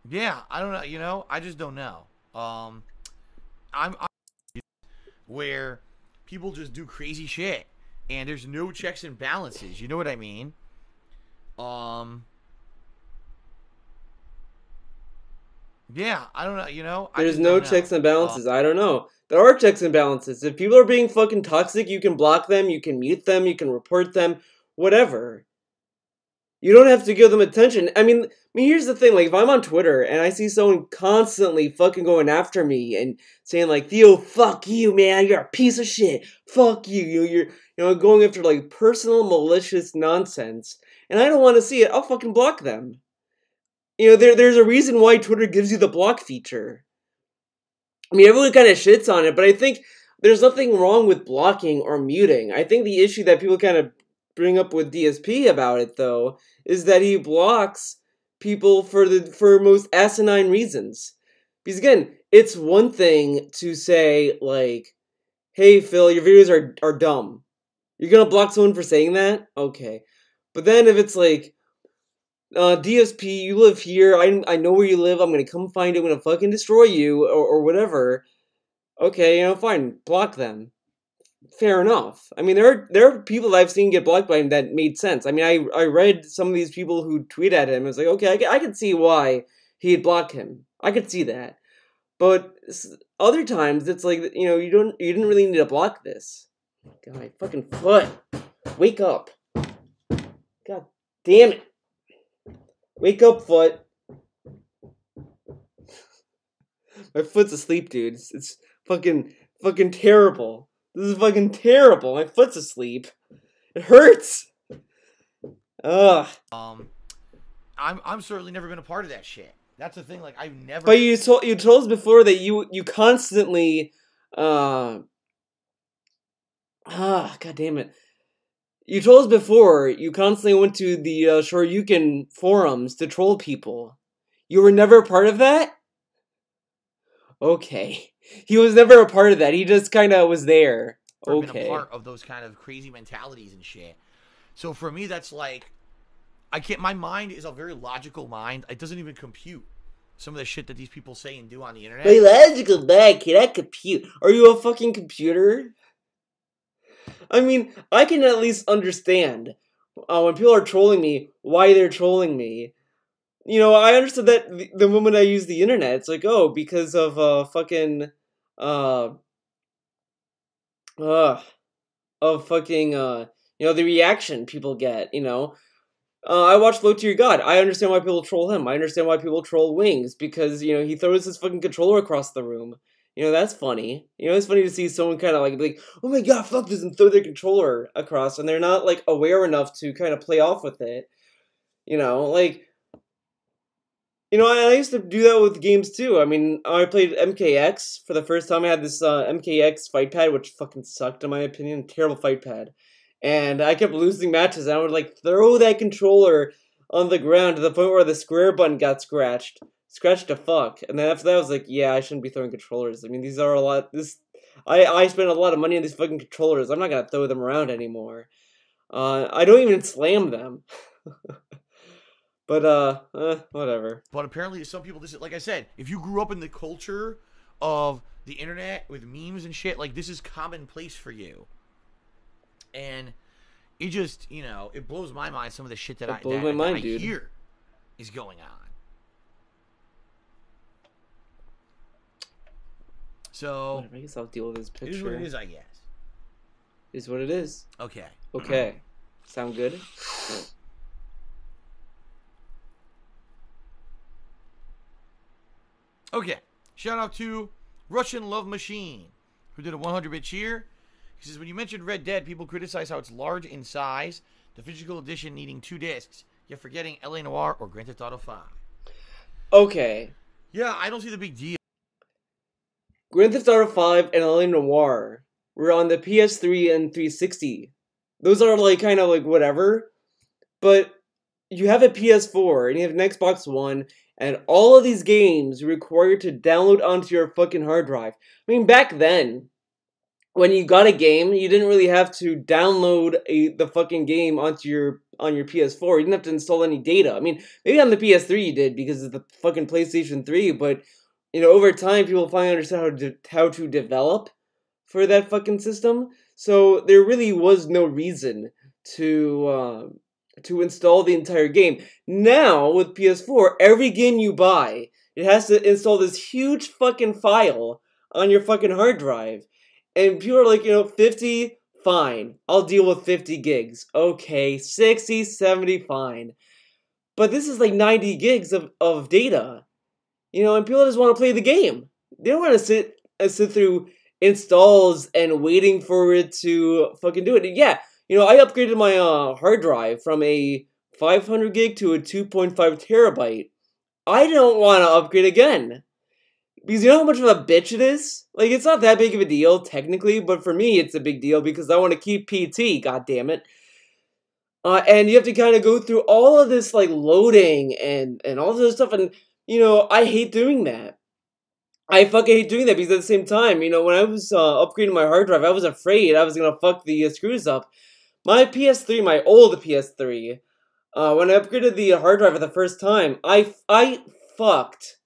Yeah, I don't know. I just don't know. I'm where people just do crazy shit, and there's no checks and balances. You know what I mean? Yeah, I don't know. There's no checks and balances. I don't know. There are checks and balances. If people are being fucking toxic, you can block them, you can mute them, you can report them, whatever. You don't have to give them attention. I mean, here's the thing. Like, if I'm on Twitter and I see someone constantly fucking going after me and saying, like, Theo, fuck you, man. You're a piece of shit. Fuck you. You're going after, like, personal, malicious nonsense. And I don't want to see it. I'll fucking block them. There's a reason why Twitter gives you the block feature. I mean, everyone kind of shits on it, but I think there's nothing wrong with blocking or muting. I think the issue that people kind of bring up with DSP about it, though, is that he blocks people for most asinine reasons. Because again, it's one thing to say, like, hey, Phil, your videos are dumb. You're gonna block someone for saying that? Okay. But then if it's like, DSP, you live here, I know where you live, I'm gonna come find you, I'm gonna fucking destroy you, or whatever. Okay, you know, fine, block them. Fair enough. I mean, there are people that I've seen get blocked by him that made sense. I mean, I read some of these people who tweet at him. It's like, okay, I could see why he'd block him. I could see that. But other times, it's like, you know, you didn't really need to block this. God, my fucking foot. Wake up. God damn it. Wake up, foot. My foot's asleep, dude. It's fucking terrible. This is fucking terrible. My foot's asleep. It hurts. Ugh. I'm certainly never been a part of that shit. That's the thing. Like, I've never. But you told us before that you constantly, God damn it. You told us before you constantly went to the Shoryuken forums to troll people. You were never a part of that? Okay. He was never a part of that. He just kind of was there. Okay. Been a part of those kind of crazy mentalities and shit. So for me, that's like, I can't. My mind is a very logical mind. It doesn't even compute some of the shit that these people say and do on the internet. My logical mind cannot compute. Are you a fucking computer? I mean, I can at least understand when people are trolling me, why they're trolling me. You know, I understood that the moment I use the internet. It's like, oh, because of fucking you know, the reaction people get, you know. I watched Low Tier God. I understand why people troll him. I understand why people troll Wings, because, you know, he throws his fucking controller across the room. You know, that's funny. You know, it's funny to see someone kind of like, oh my god, fuck this, and throw their controller across, and they're not, like, aware enough to kind of play off with it. You know, like, you know, I used to do that with games too. I mean, I played MKX for the first time. I had this MKX fight pad, which fucking sucked in my opinion. Terrible fight pad. And I kept losing matches, and I would, like, throw that controller on the ground to the point where the square button got scratched. Scratched to fuck. And then after that, I was like, yeah, I shouldn't be throwing controllers. I mean, these are a lot... I spent a lot of money on these fucking controllers. I'm not gonna throw them around anymore. I don't even slam them. But, whatever. But apparently some people, this is, like I said, if you grew up in the culture of the internet with memes and shit, like, this is commonplace for you. And it just, you know, it blows my mind, some of the shit that I hear is going on. So, whatever, I guess I'll deal with this picture. It is what it is, I guess. Is what it is. Okay. Okay. Sound good? Okay. Shout out to Russian Love Machine, who did a 100-bit cheer. He says, when you mentioned Red Dead, people criticize how it's large in size, the physical edition needing 2 discs, yet forgetting LA Noire or Grand Theft Auto 5. Okay. Yeah, I don't see the big deal. Grand Theft Auto 5 and LA Noire were on the PS3 and 360. Those are, like, kind of, like, whatever. But you have a PS4 and you have an Xbox One, and all of these games require you to download onto your fucking hard drive. I mean, back then, when you got a game, you didn't really have to download the fucking game on your PS4. You didn't have to install any data. I mean, maybe on the PS3 you did because of the fucking PlayStation 3, but, you know, over time people finally understand how to develop for that fucking system. So there really was no reason to install the entire game. Now, with PS4, every game you buy, it has to install this huge fucking file on your fucking hard drive. And people are like, you know, 50, fine. I'll deal with 50 gigs. Okay, 60, 70, fine. But this is like 90 gigs of data. You know, and people just want to play the game. They don't want to sit through installs and waiting for it to fucking do it. And yeah, you know, I upgraded my hard drive from a 500 gig to a 2.5 terabyte. I don't want to upgrade again. Because you know how much of a bitch it is? Like, it's not that big of a deal, technically, but for me, it's a big deal because I want to keep PT, goddammit. And you have to kind of go through all of this, like, loading and all of this stuff, and, you know, I hate doing that. I fucking hate doing that because at the same time, you know, when I was upgrading my hard drive, I was afraid I was gonna fuck the screws up. My PS3, my old PS3, when I upgraded the hard drive for the first time, I fucked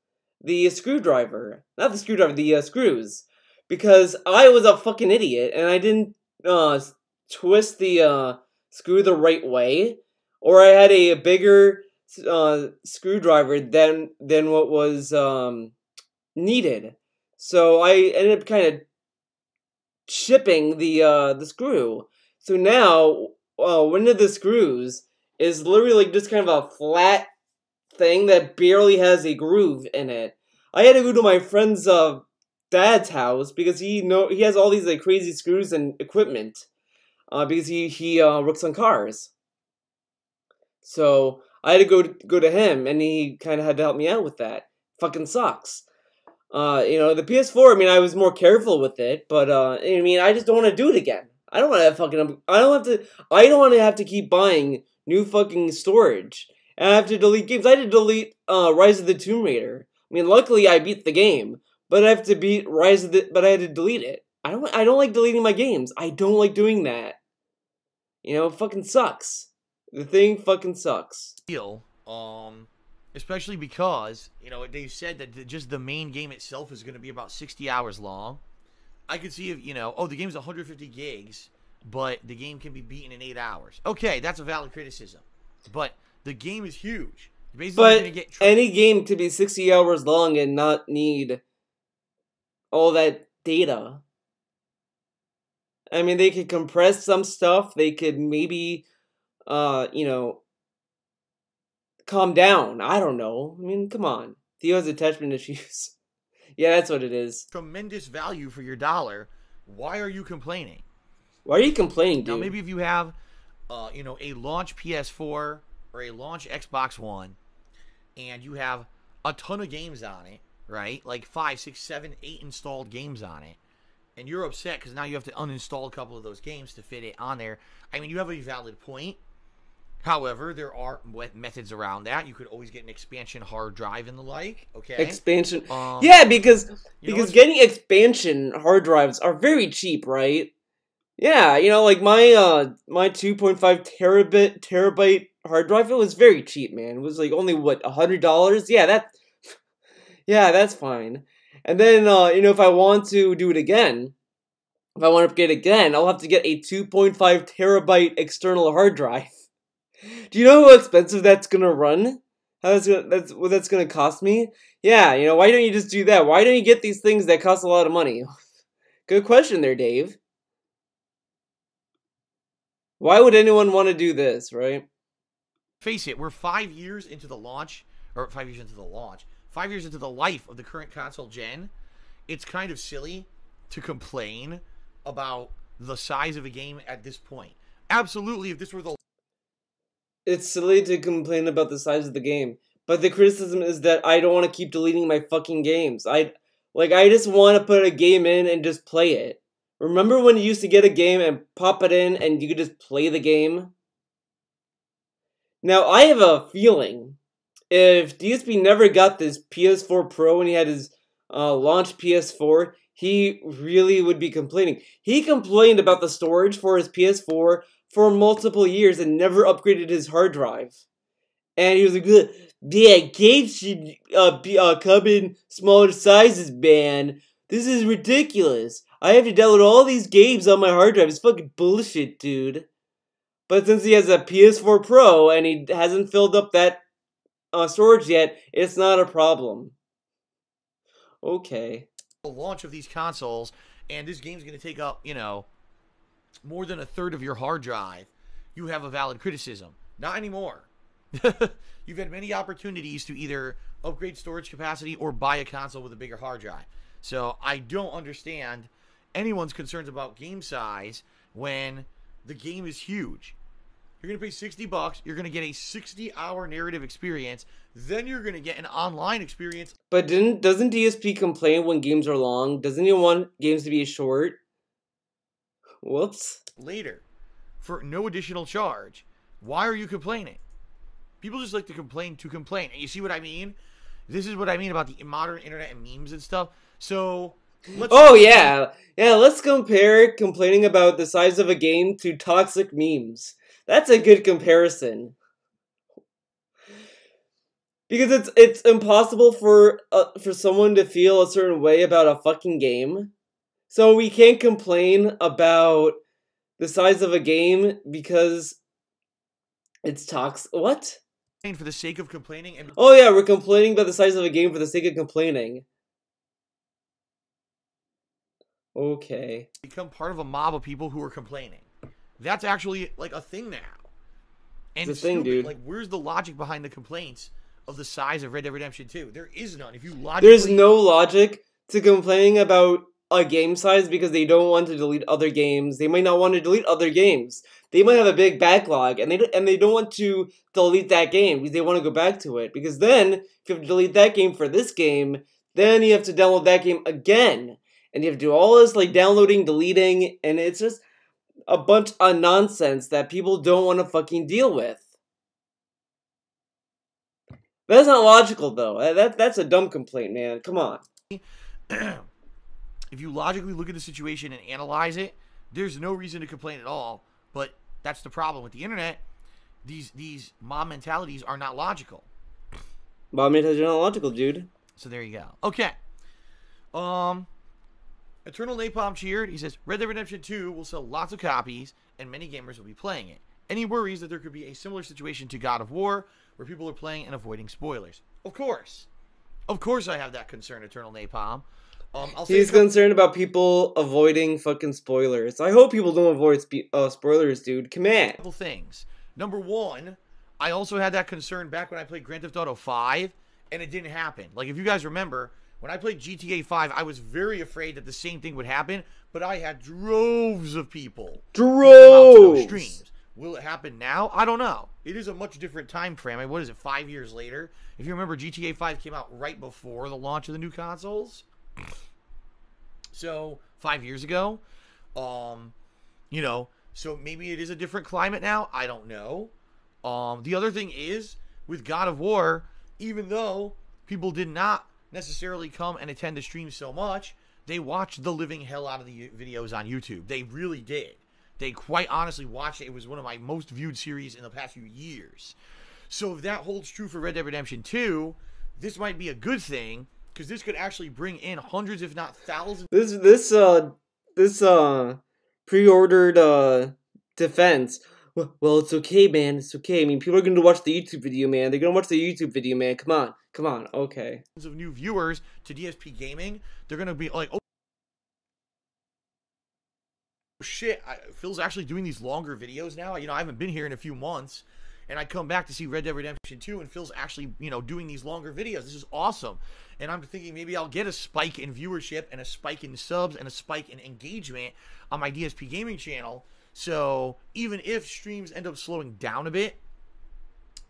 the screwdriver. Not the screwdriver, the screws. Because I was a fucking idiot, and I didn't twist the screw the right way. Or I had a bigger screwdriver than what was needed. So I ended up kind of chipping the screw. So now, one of the screws is literally like just kind of a flat thing that barely has a groove in it. I had to go to my friend's dad's house because he has all these like crazy screws and equipment. Because he works on cars. So I had to go to him, and he kind of had to help me out with that. Fucking sucks. You know, the PS4. I mean, I was more careful with it, but I mean, I just don't want to do it again. I don't want to fucking. I don't want to have to keep buying new fucking storage, and I have to delete games. I had to delete Rise of the Tomb Raider. I mean, luckily I beat the game, but I have to beat but I had to delete it. I don't like deleting my games. I don't like doing that. You know, it fucking sucks. The thing fucking sucks. Especially because, you know, they said that just the main game itself is going to be about 60 hours long. I could see if, you know, the game's 150 gigs, but the game can be beaten in 8 hours. Okay, that's a valid criticism. But the game is huge. You're basically gonna get any game could be 60 hours long and not need all that data. I mean, they could compress some stuff. They could maybe, you know, calm down. I don't know. I mean, come on. Theo has attachment issues. Yeah, that's what it is. Tremendous value for your dollar. Why are you complaining? Why are you complaining, dude? Now, maybe if you have, you know, a launch PS4 or a launch Xbox One, and you have a ton of games on it, right? Like 5, 6, 7, 8 installed games on it, and you're upset because now you have to uninstall a couple of those games to fit it on there. I mean, you have a valid point. However, there are methods around that. You could always get an expansion hard drive and the like. Okay. Expansion. Yeah, because getting expansion hard drives are very cheap, right? Yeah, you know, like my 2.5 terabyte hard drive, it was very cheap, man. It was like only what, $100? Yeah, that's fine. And then you know, if I want to do it again, if I want to upgrade again, I'll have to get a 2.5 terabyte external hard drive. Do you know how expensive that's gonna run? That's what that's gonna cost me? Yeah, you know, why don't you just do that? Why don't you get these things that cost a lot of money? Good question there, Dave. Why would anyone want to do this, right? Face it, we're 5 years into the launch, or 5 years into the launch, 5 years into the life of the current console gen. It's kind of silly to complain about the size of a game at this point. Absolutely, if this were the... It's silly to complain about the size of the game, but the criticism is that I don't want to keep deleting my fucking games. I just want to put a game in and just play it. Remember when you used to get a game and pop it in and you could just play the game? Now, I have a feeling if DSP never got this PS4 Pro when he had his launch PS4, he really would be complaining. He complained about the storage for his PS4 for multiple years and never upgraded his hard drive. And he was like, yeah, games should come in smaller sizes, man. This is ridiculous. I have to download all these games on my hard drive. It's fucking bullshit, dude. But since he has a PS4 Pro and he hasn't filled up that storage yet, it's not a problem. Okay. The launch of these consoles, and this game's going to take up, you know, more than a third of your hard drive, you have a valid criticism. Not anymore. You've had many opportunities to either upgrade storage capacity or buy a console with a bigger hard drive. So I don't understand anyone's concerns about game size when the game is huge. You're going to pay $60, you're going to get a 60-hour narrative experience, then you're going to get an online experience. But doesn't DSP complain when games are long? Doesn't he want games to be short? Whoops. Later, for no additional charge. Why are you complaining? People just like to complain. And you see what I mean? This is what I mean about the modern internet and memes and stuff. So Oh yeah, yeah. Let's compare complaining about the size of a game to toxic memes. That's a good comparison. Because it's impossible for someone to feel a certain way about a fucking game. So we can't complain about the size of a game because it's toxic. What? For the sake of complaining and oh yeah, we're complaining about the size of a game for the sake of complaining. Okay. Become part of a mob of people who are complaining. That's actually like a thing now. And it's a thing, dude. Like, where's the logic behind the complaints of the size of Red Dead Redemption 2? There is none. If you logically... There's no logic to complaining about a game size because they don't want to delete other games. They might not want to delete other games. They might have a big backlog, and they don't want to delete that game because they want to go back to it. Because then, if you have to delete that game for this game, then you have to download that game again. And you have to do all this, like, downloading, deleting, and it's just a bunch of nonsense that people don't want to fucking deal with. That's not logical, though. That's a dumb complaint, man. Come on. If you logically look at the situation and analyze it, there's no reason to complain at all. But that's the problem with the internet. These mob mentalities are not logical. Mob mentalities are not logical, dude. So there you go. Okay. Eternal Napalm cheered. He says, Red Dead Redemption 2 will sell lots of copies, and many gamers will be playing it. And he worries that there could be a similar situation to God of War, where people are playing and avoiding spoilers. Of course. Of course I have that concern, Eternal Napalm. He's concerned about people avoiding fucking spoilers. I hope people don't avoid spoilers, dude. Come on. Couple things. Number one, I also had that concern back when I played Grand Theft Auto 5, and it didn't happen. Like, if you guys remember, when I played GTA 5, I was very afraid that the same thing would happen, but I had droves of people. Droves! Streams. Will it happen now? I don't know. It is a much different time frame. I mean, what is it, 5 years later? If you remember, GTA 5 came out right before the launch of the new consoles. So, 5 years ago. You know, so maybe it is a different climate now. I don't know. The other thing is, with God of War, even though people did not necessarily come and attend the stream so much, they watched the living hell out of the videos on YouTube. They really did. They quite honestly watched it. It was one of my most viewed series in the past few years. So if that holds true for Red Dead Redemption 2, this might be a good thing, because this could actually bring in hundreds, if not thousands. This pre-ordered defense. Well, it's okay, man. It's okay. I mean, people are going to watch the YouTube video, man. They're going to watch the YouTube video, man. Come on. Come on. Okay. Of new viewers to DSP Gaming, they're going to be like, oh, shit, Phil's actually doing these longer videos now. You know, I haven't been here in a few months, and I come back to see Red Dead Redemption 2, and Phil's actually, you know, doing these longer videos. This is awesome. And I'm thinking maybe I'll get a spike in viewership and a spike in subs and a spike in engagement on my DSP Gaming channel. So even if streams end up slowing down a bit,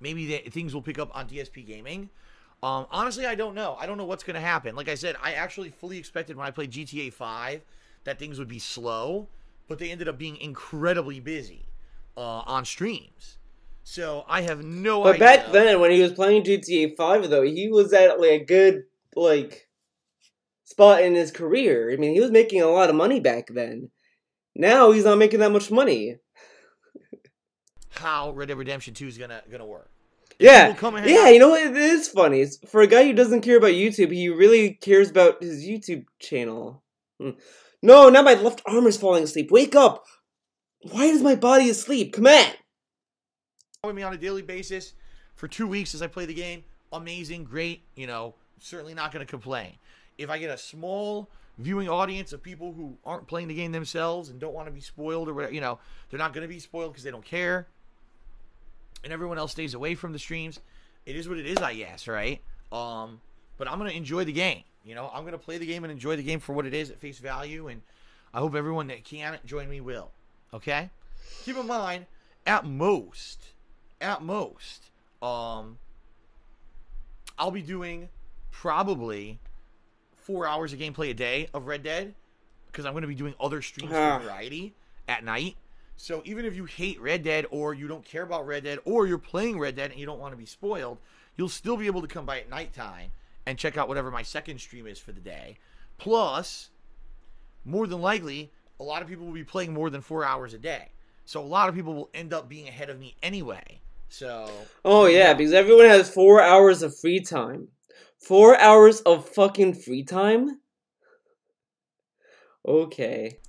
maybe things will pick up on DSP Gaming. Honestly, I don't know. I don't know what's going to happen. Like I said, I actually fully expected when I played GTA 5 that things would be slow, but they ended up being incredibly busy on streams. So I have no idea. But back then, when he was playing GTA 5, though, he was at like a good spot in his career. I mean, he was making a lot of money back then. Now he's not making that much money. How Red Dead Redemption 2 is gonna work? Yeah, you know what? It is funny. For a guy who doesn't care about YouTube, he really cares about his YouTube channel. No, now my left arm is falling asleep. Wake up! Why is my body asleep? Come on! With me on a daily basis for 2 weeks as I play the game. Amazing, great. You know, certainly not going to complain. If I get a small viewing audience of people who aren't playing the game themselves and don't want to be spoiled or whatever, you know, they're not going to be spoiled because they don't care. And everyone else stays away from the streams. It is what it is, I guess, right? But I'm going to enjoy the game. You know, I'm going to play the game and enjoy the game for what it is at face value. And I hope everyone that can join me will. Okay? Keep in mind, at most, I'll be doing probably 4 hours of gameplay a day of Red Dead, because I'm going to be doing other streams for variety at night. So even if you hate Red Dead, or you don't care about Red Dead, or you're playing Red Dead and you don't want to be spoiled, you'll still be able to come by at nighttime and check out whatever my second stream is for the day. Plus, more than likely, a lot of people will be playing more than 4 hours a day. So a lot of people will end up being ahead of me anyway. So. Oh yeah, because everyone has 4 hours of free time. 4 hours of fucking free time? Okay.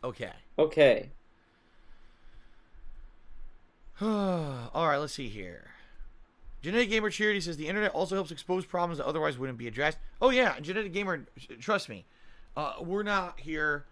Okay. Okay. Alright, let's see here. Genetic Gamer Charity says the internet also helps expose problems that otherwise wouldn't be addressed. Oh yeah, Genetic Gamer, trust me. We're not here.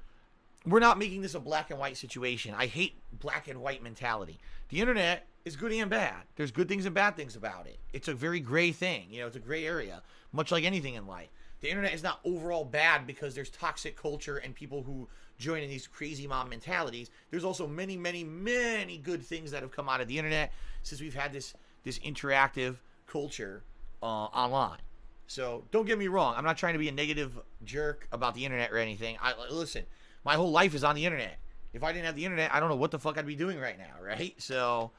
We're not making this a black and white situation. I hate black and white mentality. The internet is good and bad. There's good things and bad things about it. It's a very gray thing. You know, it's a gray area, much like anything in life. The internet is not overall bad because there's toxic culture and people who join in these crazy mob mentalities. There's also many, many, many good things that have come out of the internet since we've had this interactive culture online. So don't get me wrong. I'm not trying to be a negative jerk about the internet or anything. Listen, my whole life is on the internet. If I didn't have the internet, I don't know what the fuck I'd be doing right now, right? So,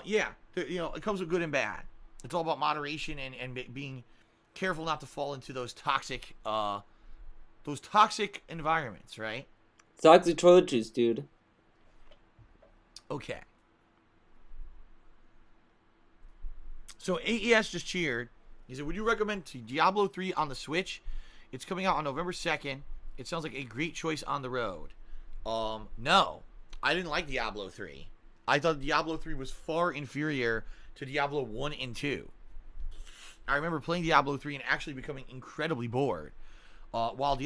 yeah, you know, it comes with good and bad. It's all about moderation and being careful not to fall into those toxic environments, right? Toxic toiletries, dude. Okay. So AES just cheered. He said, would you recommend Diablo 3 on the Switch? It's coming out on November 2nd. It sounds like a great choice on the road. No. I didn't like Diablo 3. I thought Diablo 3 was far inferior to Diablo 1 and 2. I remember playing Diablo 3 and actually becoming incredibly bored. While both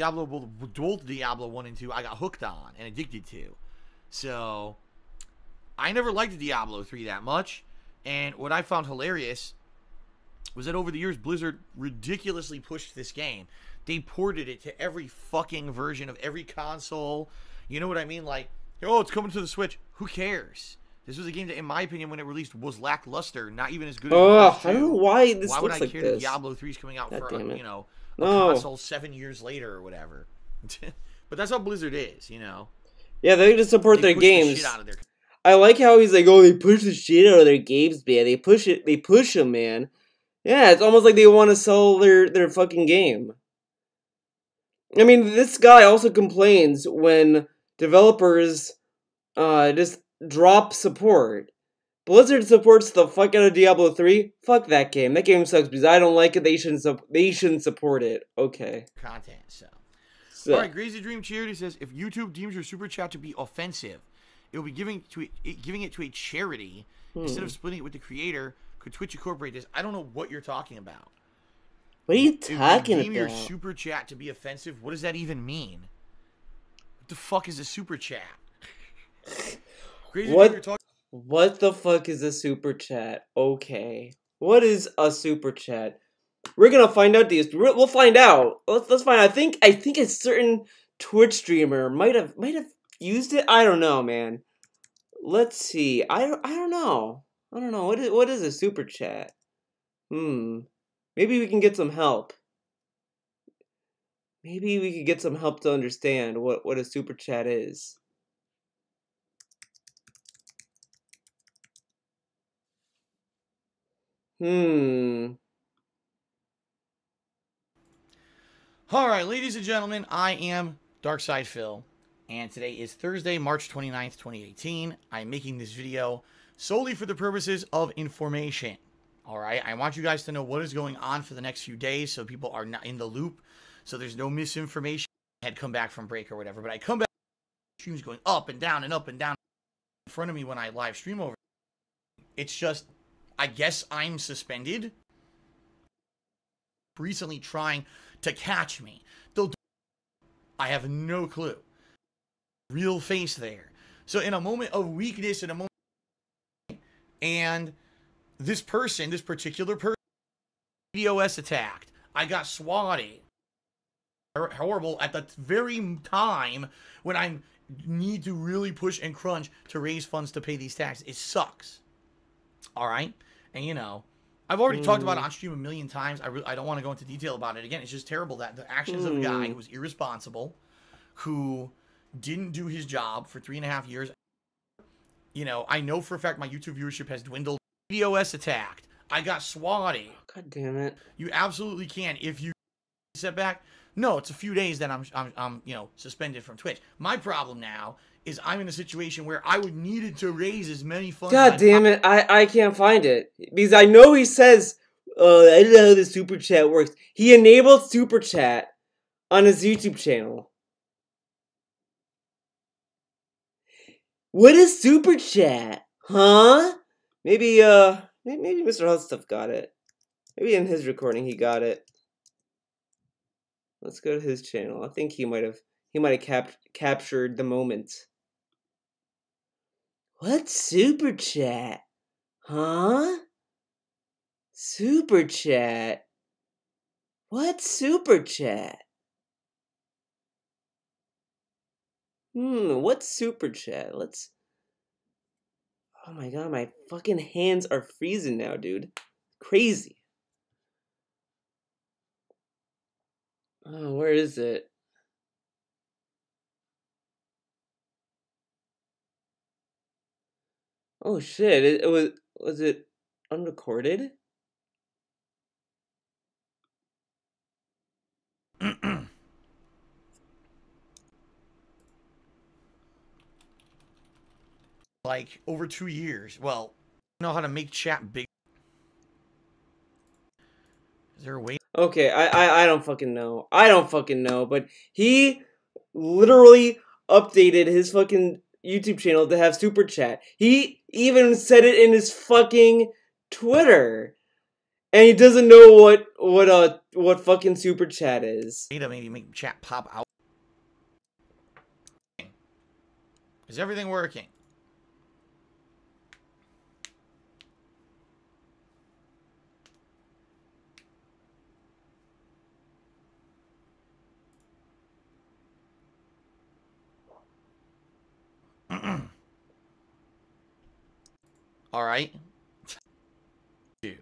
Diablo 1 and 2 I got hooked on and addicted to. So, I never liked Diablo 3 that much. And what I found hilarious was that over the years, Blizzard ridiculously pushed this game. They ported it to every fucking version of every console. You know what I mean? Like, oh, it's coming to the Switch. Who cares? This was a game that, in my opinion, when it released, was lackluster. Not even as good as the first two. I don't know why this Why would looks I like care this? that Diablo 3 is coming out God for, damn it. a No. console 7 years later or whatever? But that's how Blizzard is, you know? Yeah, they just support their push games. The shit out of their... I like how he's like, oh, they push the shit out of their games, man. They push them, man. Yeah, it's almost like they want to sell their fucking game. I mean, this guy also complains when developers just drop support. Blizzard supports the fuck out of Diablo 3. Fuck that game. That game sucks because I don't like it. They shouldn't support it. Okay. Content, so. Alright, Crazy Dream Charity says, if YouTube deems your super chat to be offensive, it will be giving it to a charity instead of splitting it with the creator. Could Twitch incorporate this? I don't know what you're talking about. What are you talking if you deem about? your super chat to be offensive, what does that even mean? What the fuck is a super chat? Crazy what? Dream, you're What the fuck is a super chat? Okay. What is a super chat? We're gonna find out these. We'll find out. Let's find out. I think a certain Twitch streamer might have used it. I don't know, man. Let's see. I don't know. I don't know. What is a super chat? Maybe we can get some help. Maybe we could get some help to understand what a super chat is. Alright, ladies and gentlemen, I am Darkside Phil, and today is Thursday, March 29th, 2018. I'm making this video solely for the purposes of information. Alright, I want you guys to know what is going on for the next few days so people are not in the loop, so there's no misinformation. I had come back from break or whatever, but I come back, streams going up and down and up and down in front of me when I live stream over. It's just, I guess I'm suspended. Recently trying to catch me. I have no clue. Real face there. So in a moment of weakness, in a moment, and this particular person, DOS attacked. I got swatted. Horrible at the very time when I need to really push and crunch to raise funds to pay these taxes. It sucks. All right, and you know, I've already talked about it on stream a million times. I don't want to go into detail about it again. It's just terrible that the actions of a guy who was irresponsible, who didn't do his job for 3.5 years. You know, I know for a fact my YouTube viewership has dwindled. DOS attacked. I got swatted. God damn it. You absolutely can. If you setback, No, it's a few days that I'm suspended from Twitch. My problem now is I'm in a situation where I would needed to raise as many funds. God damn it, I can't find it. Because I know he says, I don't know how the super chat works. He enabled super chat on his YouTube channel. What is super chat? Huh? Maybe Mr. Hudstuff got it. Maybe in his recording he got it. Let's go to his channel. I think he might have captured the moment. What's super chat? Huh? Super chat? What's super chat? What's super chat? Let's... Oh my god, my fucking hands are freezing now, dude. Crazy. Oh, where is it? Oh shit, was it unrecorded? Like over 2 years. Well, I know how to make chat big. Is there a way? Okay, I don't fucking know. I don't fucking know, but he literally updated his fucking YouTube channel to have super chat. He even said it in his fucking Twitter. And he doesn't know what fucking super chat is. Need to maybe make chat pop out. Is everything working? All right. Dude,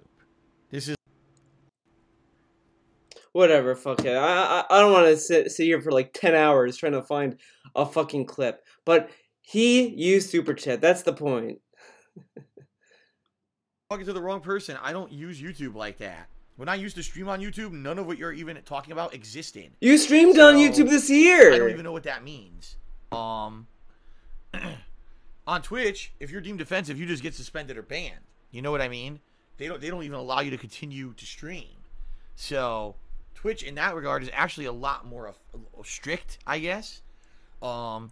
this is Whatever, fuck it. I don't want to sit here for like 10 hours trying to find a fucking clip. But he used super chat. That's the point. talking to the wrong person. I don't use YouTube like that. When I used to stream on YouTube, none of what you're even talking about existed. You streamed on YouTube this year. I don't even know what that means. On Twitch, if you're deemed offensive, you just get suspended or banned. You know what I mean? They don't even allow you to continue to stream. So Twitch in that regard is actually a lot more strict, I guess. I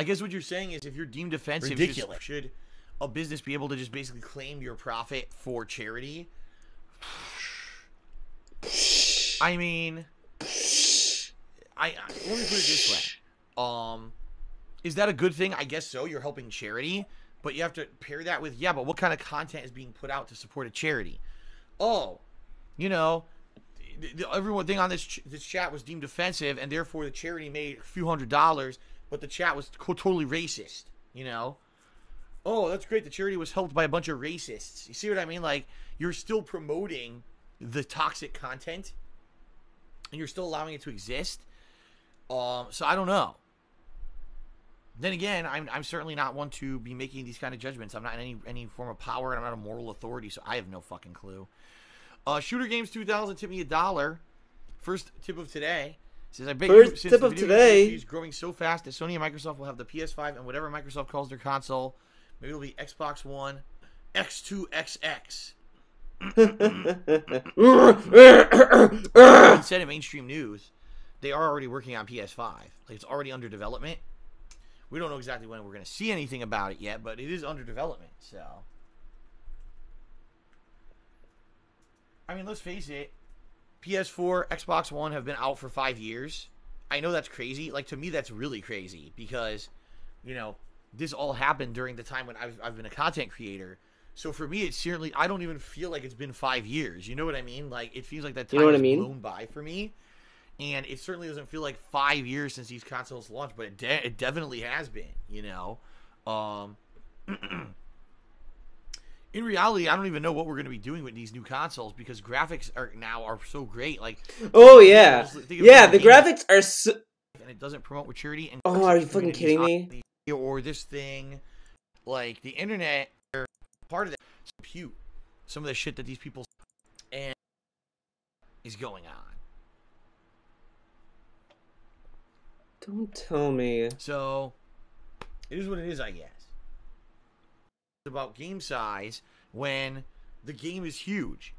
guess what you're saying is if you're deemed offensive, ridiculous. Should a business be able to just basically claim your profit for charity? I mean, let me put it this way. Is that a good thing? I guess so. You're helping charity, but you have to pair that with, yeah, but what kind of content is being put out to support a charity? Oh, you know, everyone thing on this chat was deemed offensive, and therefore the charity made a few $100s, but the chat was totally racist, you know? Oh, that's great. The charity was helped by a bunch of racists. You see what I mean? Like, you're still promoting the toxic content, and you're still allowing it to exist. So I don't know. Then again, I'm certainly not one to be making these kind of judgments. I'm not in any form of power, and I'm not a moral authority, so I have no fucking clue. Shooter Games 2000 tipped me $1. First tip of today. Says, I bet you, since the video industry is growing so fast that Sony and Microsoft will have the PS5 and whatever Microsoft calls their console. Maybe it'll be Xbox One X2XX. Instead of mainstream news, they are already working on PS5. Like, it's already under development. We don't know exactly when we're going to see anything about it yet, but it is under development, so. I mean, let's face it. PS4, Xbox One have been out for 5 years. I know that's crazy. Like, to me, that's really crazy because, you know, this all happened during the time when I've been a content creator. So for me, it's certainly, I don't even feel like it's been 5 years. You know what I mean? Like, it feels like that time has blown by for me. And it certainly doesn't feel like 5 years since these consoles launched, but it definitely has been, you know. In reality, I don't even know what we're going to be doing with these new consoles because graphics are so great. Like, oh yeah, yeah, the graphics are so... and it doesn't promote maturity. And oh, are you fucking kidding me? Or this thing, like the internet, part of that compute some of the shit that these people and is going on. Don't tell me. So, it is what it is, I guess. It's about game size when the game is huge.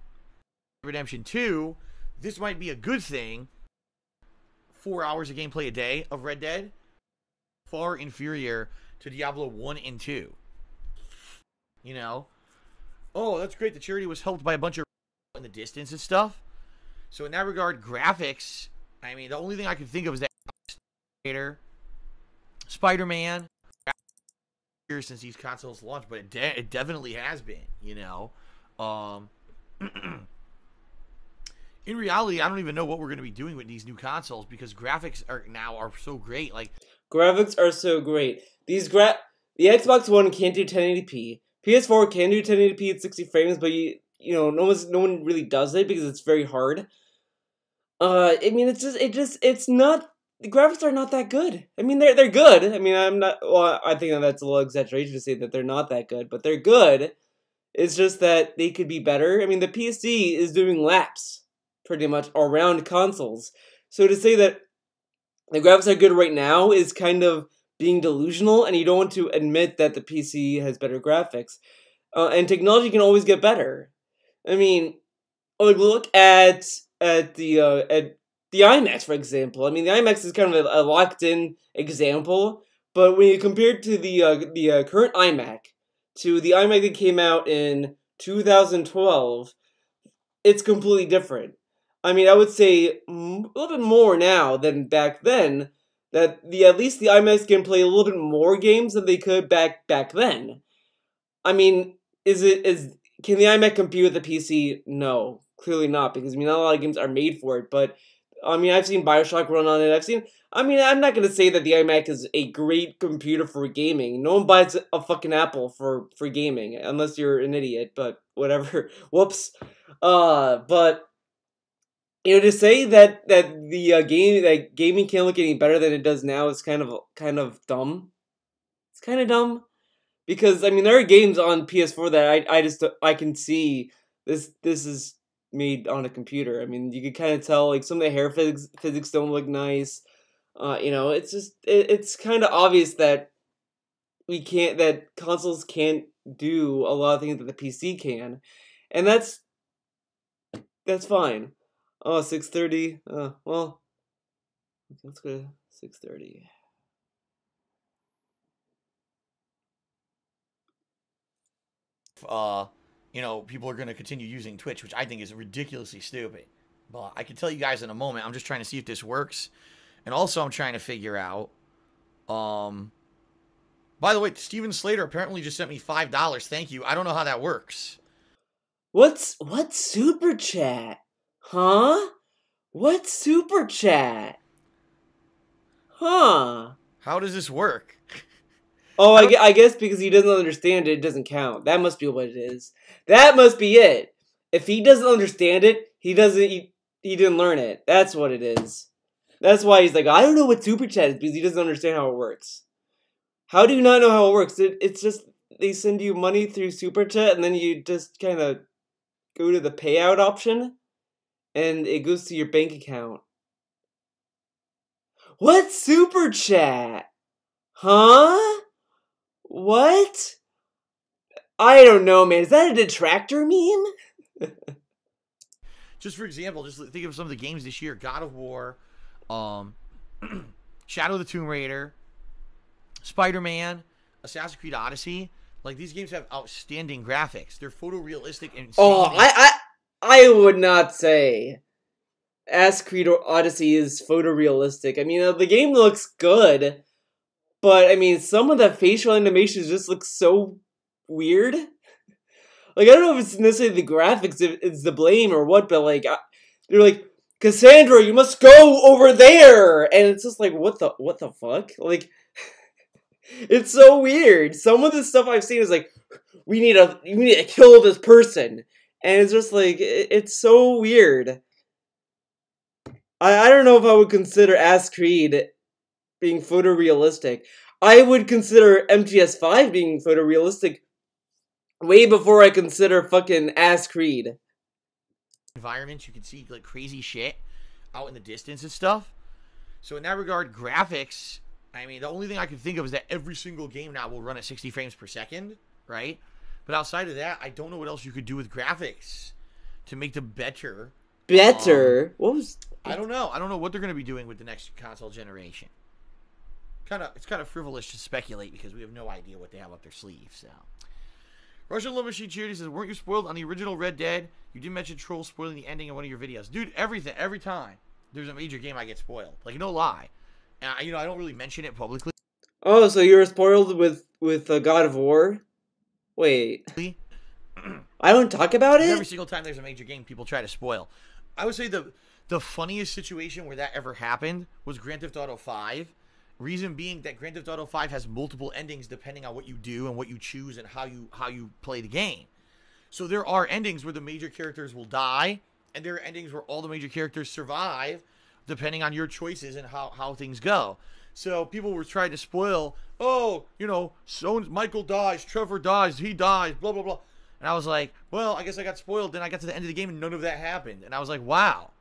Redemption 2, this might be a good thing. 4 hours of gameplay a day of Red Dead, far inferior to Diablo 1 and 2. You know? Oh, that's great. The charity was helped by a bunch of in the distance and stuff. So in that regard, graphics, I mean, the only thing I can think of is that Spider-Man, since these consoles launched, but it definitely has been, you know. In reality, I don't even know what we're going to be doing with these new consoles because graphics are so great. Like, graphics are so great. The Xbox One can't do 1080p. PS4 can do 1080p at 60 frames, but you know, no one really does it because it's very hard. I mean, it's not. The graphics are not that good. I mean, they're good. I mean, I think that's a little exaggeration to say that they're not that good, but they're good. It's just that they could be better. I mean, the PC is doing laps pretty much around consoles. So to say that the graphics are good right now is kind of being delusional, and you don't want to admit that the PC has better graphics. And technology can always get better. I mean, look at the IMAX, for example. I mean, the IMAX is kind of a locked-in example, but when you compare it to the current iMac to the iMac that came out in 2012, it's completely different. I mean, I would say a little bit more now than back then, that at least the iMacs can play a little bit more games than they could back then. I mean, can the iMac compete with the PC? No, clearly not, because I mean, not a lot of games are made for it, but I mean, I've seen BioShock run on it. I'm not gonna say that the iMac is a great computer for gaming. No one buys a fucking Apple for gaming, unless you're an idiot, but whatever. Whoops. But you know, to say that gaming can't look any better than it does now is kind of dumb. It's kind of dumb because I mean there are games on PS4 that I can see this is made on a computer. I mean, you can kind of tell like some of the hair physics don't look nice. You know, it's kind of obvious that consoles can't do a lot of things that the PC can, and that's fine. Oh, 6:30. Well, let's go to 6:30. You know, people are going to continue using Twitch, which I think is ridiculously stupid. But I can tell you guys in a moment. I'm just trying to see if this works. And also I'm trying to figure out, by the way, Steven Slater apparently just sent me $5. Thank you. I don't know how that works. What's super chat? Huh? What's super chat? Huh? How does this work? Oh, I guess because he doesn't understand it, it doesn't count. That must be what it is. That must be it. If he doesn't understand it, he didn't learn it. That's what it is. That's why he's like, I don't know what super chat is, because he doesn't understand how it works. How do you not know how it works? It's just they send you money through super chat, and then you just kind of go to the payout option, and it goes to your bank account. What super chat? Huh? What? I don't know, man. Is that a detractor meme? Just for example, just think of some of the games this year. God of War, Shadow of the Tomb Raider, Spider-Man, Assassin's Creed Odyssey. Like, these games have outstanding graphics. They're photorealistic and oh, I would not say Assassin's Creed Odyssey is photorealistic. I mean, the game looks good, but I mean, some of the facial animations just look so weird. Like, I don't know if it's necessarily the graphics, if it's the blame or what, but like, they're like, Cassandra, you must go over there, and it's just like, what the fuck? Like, it's so weird. Some of the stuff I've seen is like, we need to kill this person, and it's just like, it's so weird. I don't know if I would consider Assassin's Creed being photorealistic. I would consider MGS5 being photorealistic way before I consider fucking Assassin's Creed. Environments, you can see like crazy shit out in the distance and stuff. So in that regard, graphics, I mean, the only thing I can think of is that every single game now will run at 60 frames per second, right? But outside of that, I don't know what else you could do with graphics to make them better. Better? What was... I don't know. I don't know what they're going to be doing with the next console generation. It's kind of frivolous to speculate because we have no idea what they have up their sleeve. So, Russian Love Machine Charity says, "Weren't you spoiled on the original Red Dead? You did mention trolls spoiling the ending in one of your videos, dude. Every time there's a major game, I get spoiled. Like, no lie. I don't really mention it publicly. Oh, so you were spoiled with God of War? Wait, I don't talk about it. Every single time there's a major game, people try to spoil. I would say the funniest situation where that ever happened was Grand Theft Auto 5. Reason being that Grand Theft Auto 5 has multiple endings depending on what you do and what you choose and how you play the game. So there are endings where the major characters will die, and there are endings where all the major characters survive depending on your choices and how things go. So people were trying to spoil, oh, so Michael dies, Trevor dies, he dies, blah, blah, blah. And I was like, well, I guess I got spoiled. Then I got to the end of the game and none of that happened. And I was like, wow.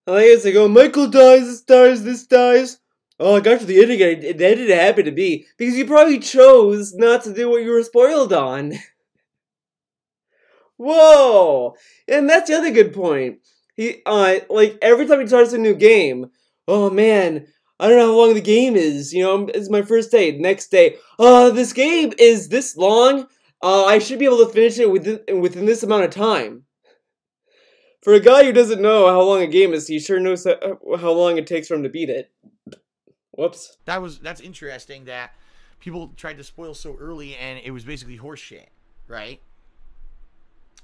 I guess I go, Michael dies, this dies. Oh, I got to the ending, and that didn't happen to me. Because you probably chose not to do what you were spoiled on. Whoa! And that's the other good point. Like, every time he starts a new game, oh man, I don't know how long the game is. It's my first day. Next day, this game is this long. I should be able to finish it within this amount of time. For a guy who doesn't know how long a game is, he sure knows how long it takes for him to beat it. Whoops. That's interesting that people tried to spoil so early and it was basically horseshit, right?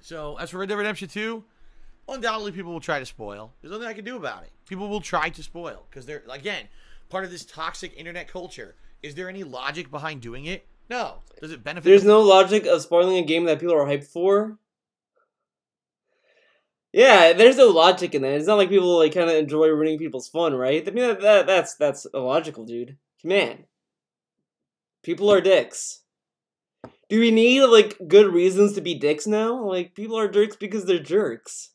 So, as for Red Dead Redemption 2, undoubtedly people will try to spoil. There's nothing I can do about it. People will try to spoil because they're, again, part of this toxic internet culture. Is there any logic behind doing it? No. Does it benefit? There's no logic of spoiling a game that people are hyped for? Yeah, there's no logic in that. It's not like people kind of enjoy ruining people's fun, right? I mean, that's illogical, dude. Man, people are dicks. Do we need good reasons to be dicks now? People are jerks because they're jerks.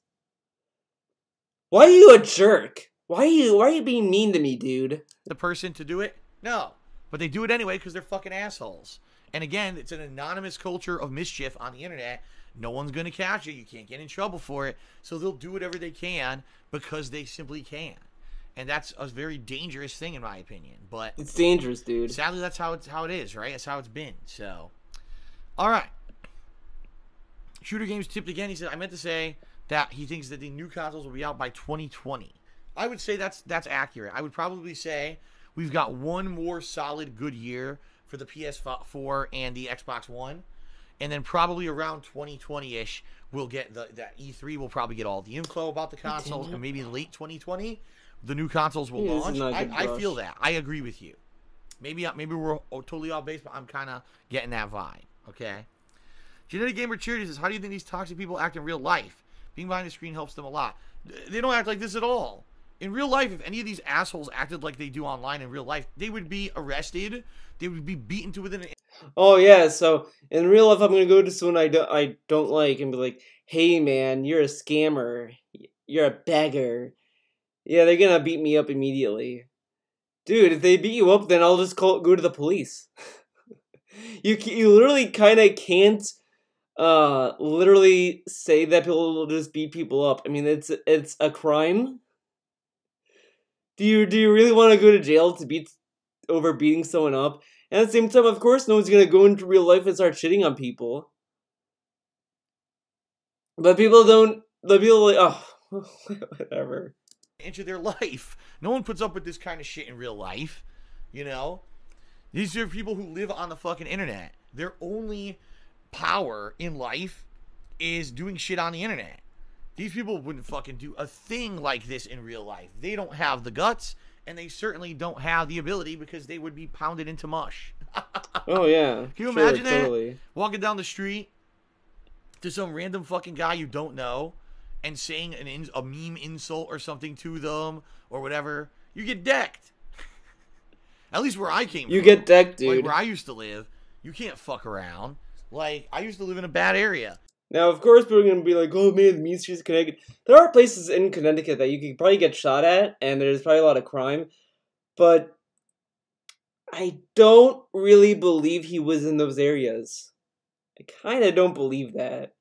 Why are you a jerk? Why are you being mean to me, dude? The person to do it? No, but they do it anyway because they're fucking assholes. And again, it's an anonymous culture of mischief on the internet. No one's going to catch you. You can't get in trouble for it. So they'll do whatever they can because they simply can. And that's a very dangerous thing in my opinion. But it's dangerous, dude. Sadly, that's how it is, right? That's how it's been. So, all right. Shooter Games tipped again. He said, I meant to say that he thinks that the new consoles will be out by 2020. I would say that's accurate. I would probably say we've got one more solid good year for the PS4 and the Xbox One. And then probably around 2020-ish, we'll get that E3 will probably get all the info about the consoles, and maybe late 2020, the new consoles will launch. I feel that. I agree with you. Maybe we're totally off base, but I'm kind of getting that vibe. Okay. Genetic Gamer Charity says, how do you think these toxic people act in real life? Being behind the screen helps them a lot. They don't act like this at all. In real life, if any of these assholes acted like they do online in real life, they would be arrested. They would be beaten to within an... Oh yeah, so in real life, I'm gonna go to someone I don't like and be like, "Hey man, you're a scammer. You're a beggar." Yeah, they're gonna beat me up immediately, dude. If they beat you up, then I'll just go to the police. You literally kind of can't literally say that people will just beat people up. I mean, it's a crime. Do you really want to go to jail to over beating someone up? And at the same time, of course, no one's gonna go into real life and start shitting on people. But people don't. The people like, oh, whatever. Into their life. No one puts up with this kind of shit in real life. These are people who live on the fucking internet. Their only power in life is doing shit on the internet. These people wouldn't fucking do a thing like this in real life. They don't have the guts. And they certainly don't have the ability because they would be pounded into mush. Oh, yeah. Can you imagine that? Totally. Walking down the street to some random fucking guy you don't know and saying a meme insult or something to them or whatever. You get decked. At least where I came from. You get decked, dude. Like where I used to live, you can't fuck around. Like, I used to live in a bad area. Now, of course, we're going to be like, oh man, the mean streets of Connecticut. There are places in Connecticut that you could probably get shot at, and there's probably a lot of crime, but I don't really believe he was in those areas. I kind of don't believe that.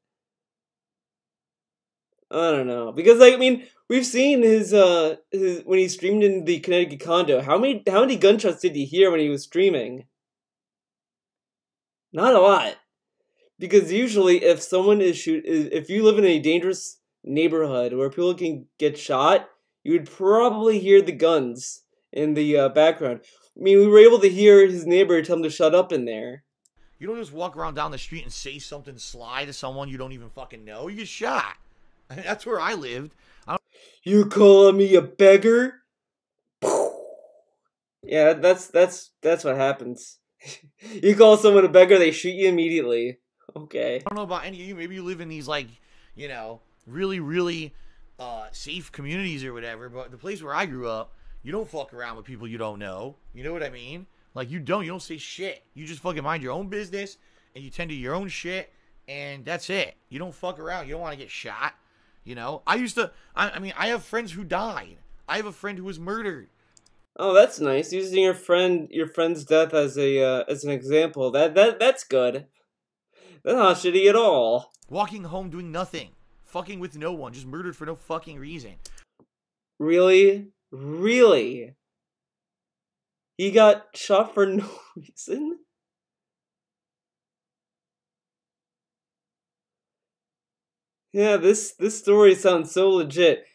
I don't know, because like, I mean, we've seen his when he streamed in the Connecticut condo. How many gunshots did he hear when he was streaming? Not a lot. Because usually, if someone if you live in a dangerous neighborhood where people can get shot, you would probably hear the guns in the background. I mean, we were able to hear his neighbor tell him to shut up in there. You don't just walk around down the street and say something sly to someone you don't even fucking know. You get shot. I mean, that's where I lived. You calling me a beggar? Yeah, that's what happens. You call someone a beggar, they shoot you immediately. Okay. I don't know about any of you. Maybe you live in these, like, you know, really, really safe communities or whatever. But the place where I grew up, you don't fuck around with people you don't know. You know what I mean? Like, you don't say shit. You just fucking mind your own business, and you tend to your own shit, and that's it. You don't fuck around. You don't want to get shot. You know? I mean, I have friends who died. I have a friend who was murdered. Oh, that's nice. Using your friend's death as an example. That's good. That's not shitty at all. Walking home doing nothing. Fucking with no one. Just murdered for no fucking reason. Really? Really? He got shot for no reason? Yeah, this story sounds so legit.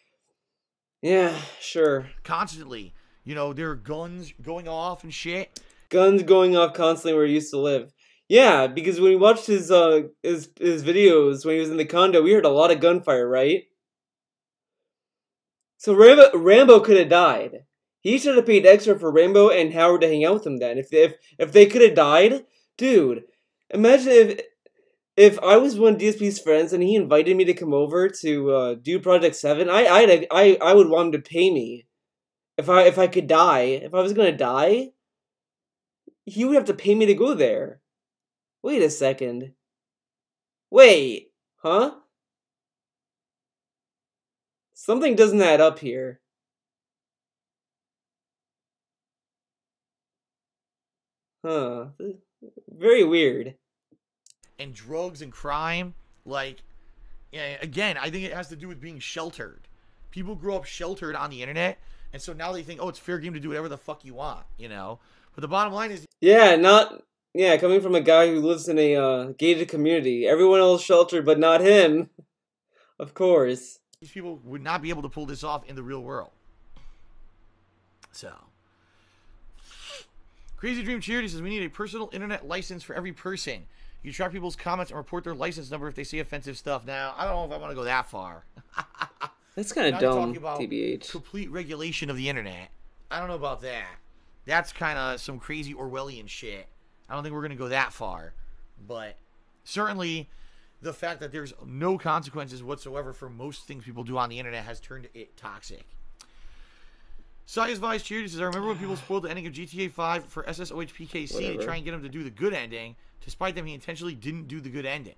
Yeah, sure. Constantly. You know, there are guns going off and shit. Guns going off constantly where he used to live. Yeah, because when we watched his videos when he was in the condo, we heard a lot of gunfire, right? So Rambo could have died. He should have paid extra for Rambo and Howard to hang out with him then. If they could have died, dude, imagine if I was one of DSP's friends and he invited me to come over to do Project 7, I would want him to pay me. If I could die, if I was gonna die, he would have to pay me to go there. Wait a second. Wait, huh? Something doesn't add up here. Huh. Very weird. And drugs and crime, like, yeah, again, I think it has to do with being sheltered. People grow up sheltered on the internet, and so now they think, oh, it's fair game to do whatever the fuck you want, you know? But the bottom line is... Yeah, coming from a guy who lives in a gated community. Everyone else sheltered, but not him. Of course. These people would not be able to pull this off in the real world. So... Crazy Dream Charity says, we need a personal internet license for every person. You track people's comments and report their license number if they say offensive stuff. Now, I don't know if I want to go that far. That's kind of dumb, TBH. Complete regulation of the internet. I don't know about that. That's kind of some crazy Orwellian shit. I don't think we're going to go that far. But certainly, the fact that there's no consequences whatsoever for most things people do on the internet has turned it toxic. Saiya's Vice Charity says, I remember when people spoiled the ending of GTA 5 for SSOHPKC to try and get him to do the good ending. Despite them, he intentionally didn't do the good ending.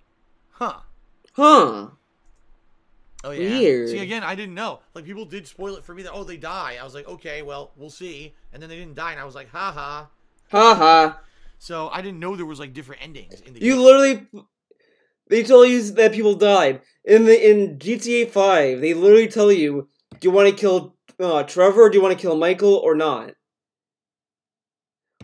Huh. Oh, yeah. Weird. See, again, I didn't know. Like, people did spoil it for me that, oh, they die. I was like, okay, well, we'll see. And then they didn't die, and I was like, ha-ha. Ha-ha. So, I didn't know there was, like, different endings in the game. Literally... They tell you that people died. In GTA 5, they literally tell you, do you want to kill Trevor, or do you want to kill Michael, or not?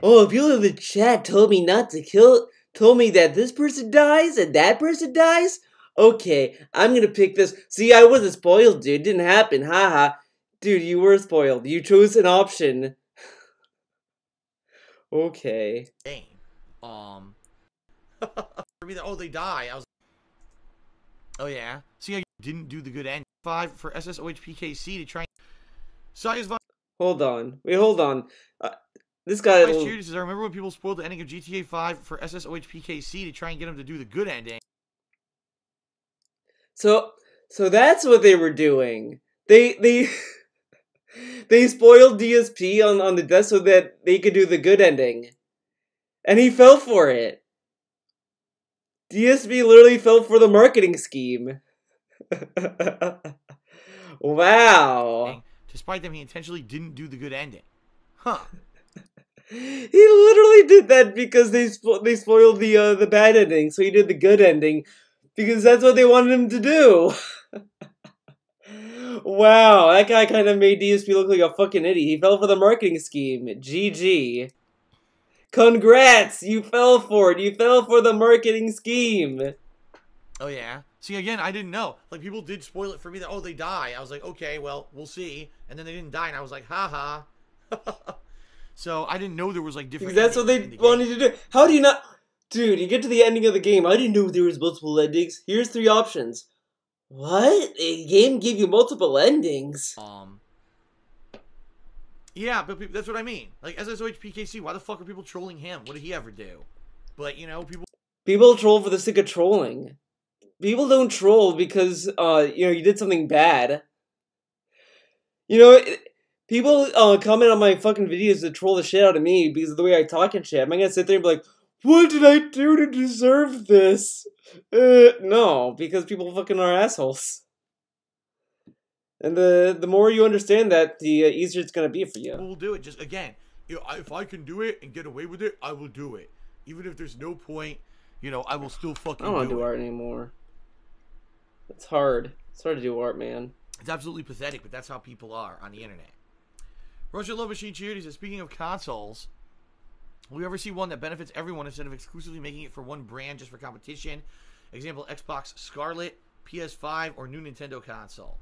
Oh, people in the chat told me not to kill... Told me that this person dies and that person dies? Okay, I'm gonna pick this. See, I wasn't spoiled, dude. It didn't happen. Haha. Dude, you were spoiled. You chose an option. Okay. For me, that, oh, they die. I was... Oh, yeah. See, I didn't do the good end. 5 for SSOHPKC to try... Hold on. Wait, hold on. This guy... says, I remember when people spoiled the ending of GTA 5 for SSOHPKC to try and get him to do the good ending. So that's what they were doing. They spoiled DSP on the death so that they could do the good ending. And he fell for it. DSP literally fell for the marketing scheme. Wow. Despite them, he intentionally didn't do the good ending. Huh. He literally did that because they spoiled the bad ending, so he did the good ending because that's what they wanted him to do. Wow, that guy kind of made DSP look like a fucking idiot. He fell for the marketing scheme. GG. Congrats! You fell for it. You fell for the marketing scheme. Oh, yeah? See, again, I didn't know. Like, people did spoil it for me that, oh, they die. I was like, okay, well, we'll see. And then they didn't die, and I was like, haha. So, I didn't know there was, like, different because that's what they wanted to do. How do you not... Dude, you get to the ending of the game. I didn't know there was multiple endings. Here's 3 options. What? A game gave you multiple endings? Yeah, but that's what I mean. Like, SSOH PKC, why the fuck are people trolling him? What did he ever do? But, you know, People troll for the sake of trolling. People don't troll because, you know, you did something bad. You know, people comment on my fucking videos to troll the shit out of me because of the way I talk and shit. Am I gonna sit there and be like, what did I do to deserve this? No, because people fucking are assholes. And the more you understand that, the easier it's gonna be for you. We'll do it. Just, again, you know, if I can do it and get away with it, I will do it. Even if there's no point, you know, I will still fucking do it. I don't want to do art anymore. It's hard. It's hard to do art, man. It's absolutely pathetic, but that's how people are on the internet. Roger Love Machine Cheerleaders says, speaking of consoles, will we ever see one that benefits everyone instead of exclusively making it for one brand just for competition? Example, Xbox Scarlet, PS5, or new Nintendo console.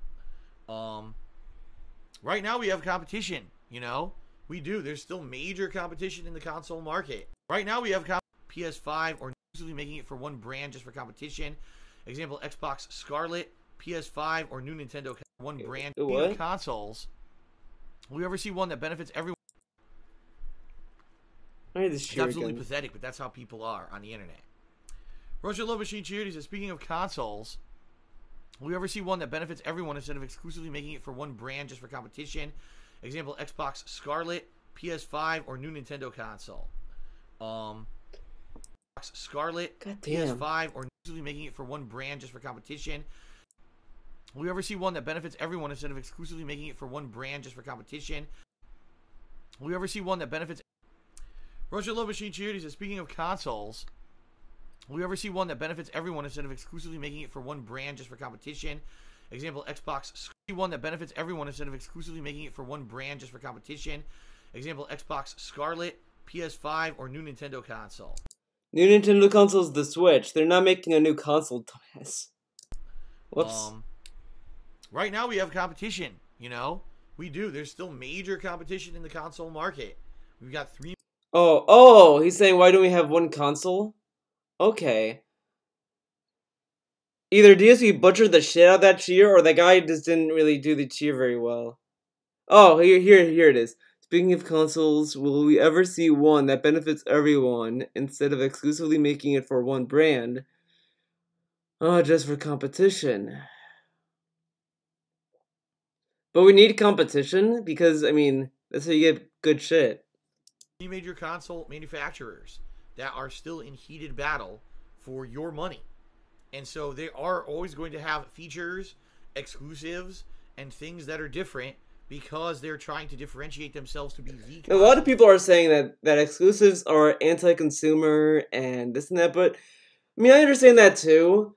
Right now we have competition, you know? We do. There's still major competition in the console market. Right now we have PS5 or exclusively making it for one brand just for competition. Example, Xbox Scarlet, PS5, or new Nintendo one brand. What? Consoles. Will we ever see one that benefits everyone? It's absolutely pathetic, but that's how people are on the internet. Roger Love Machine Cheerleaders says, speaking of consoles, will we ever see one that benefits everyone instead of exclusively making it for one brand just for competition? Example, Xbox Scarlet, PS5, or new Nintendo console. Scarlet, PS5, or exclusively making it for one brand just for competition. Will we ever see one that benefits everyone instead of exclusively making it for one brand just for competition? Will we ever see one that benefits... Roger Love Machine Cheerleaders says, speaking of consoles, will we ever see one that benefits everyone instead of exclusively making it for one brand just for competition? Example, Xbox... One that benefits everyone instead of exclusively making it for one brand just for competition. Example, Xbox Scarlet, PS5, or new Nintendo console. New Nintendo console is the Switch. They're not making a new console, dumbass. Whoops. Right now we have competition, you know? We do. There's still major competition in the console market. We've got 3... Oh, he's saying why don't we have one console? Okay. Either DSP butchered the shit out of that cheer, or that guy just didn't really do the cheer very well. Oh, here it is. Speaking of consoles, will we ever see one that benefits everyone instead of exclusively making it for one brand? Oh, just for competition. But we need competition because, I mean, that's how you get good shit. 3 major console manufacturers that are still in heated battle for your money. And so they are always going to have features, exclusives, and things that are different because they're trying to differentiate themselves to be the console. A lot of people are saying that exclusives are anti-consumer and this and that, but I mean, I understand that too.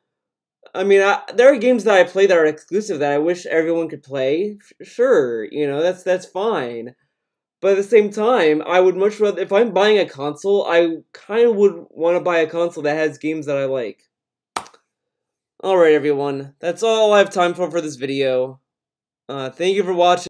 I mean, there are games that I play that are exclusive that I wish everyone could play. Sure, you know, that's fine. But at the same time, I would much rather, if I'm buying a console, I kind of would want to buy a console that has games that I like. Alright everyone, that's all I have time for this video. Thank you for watching.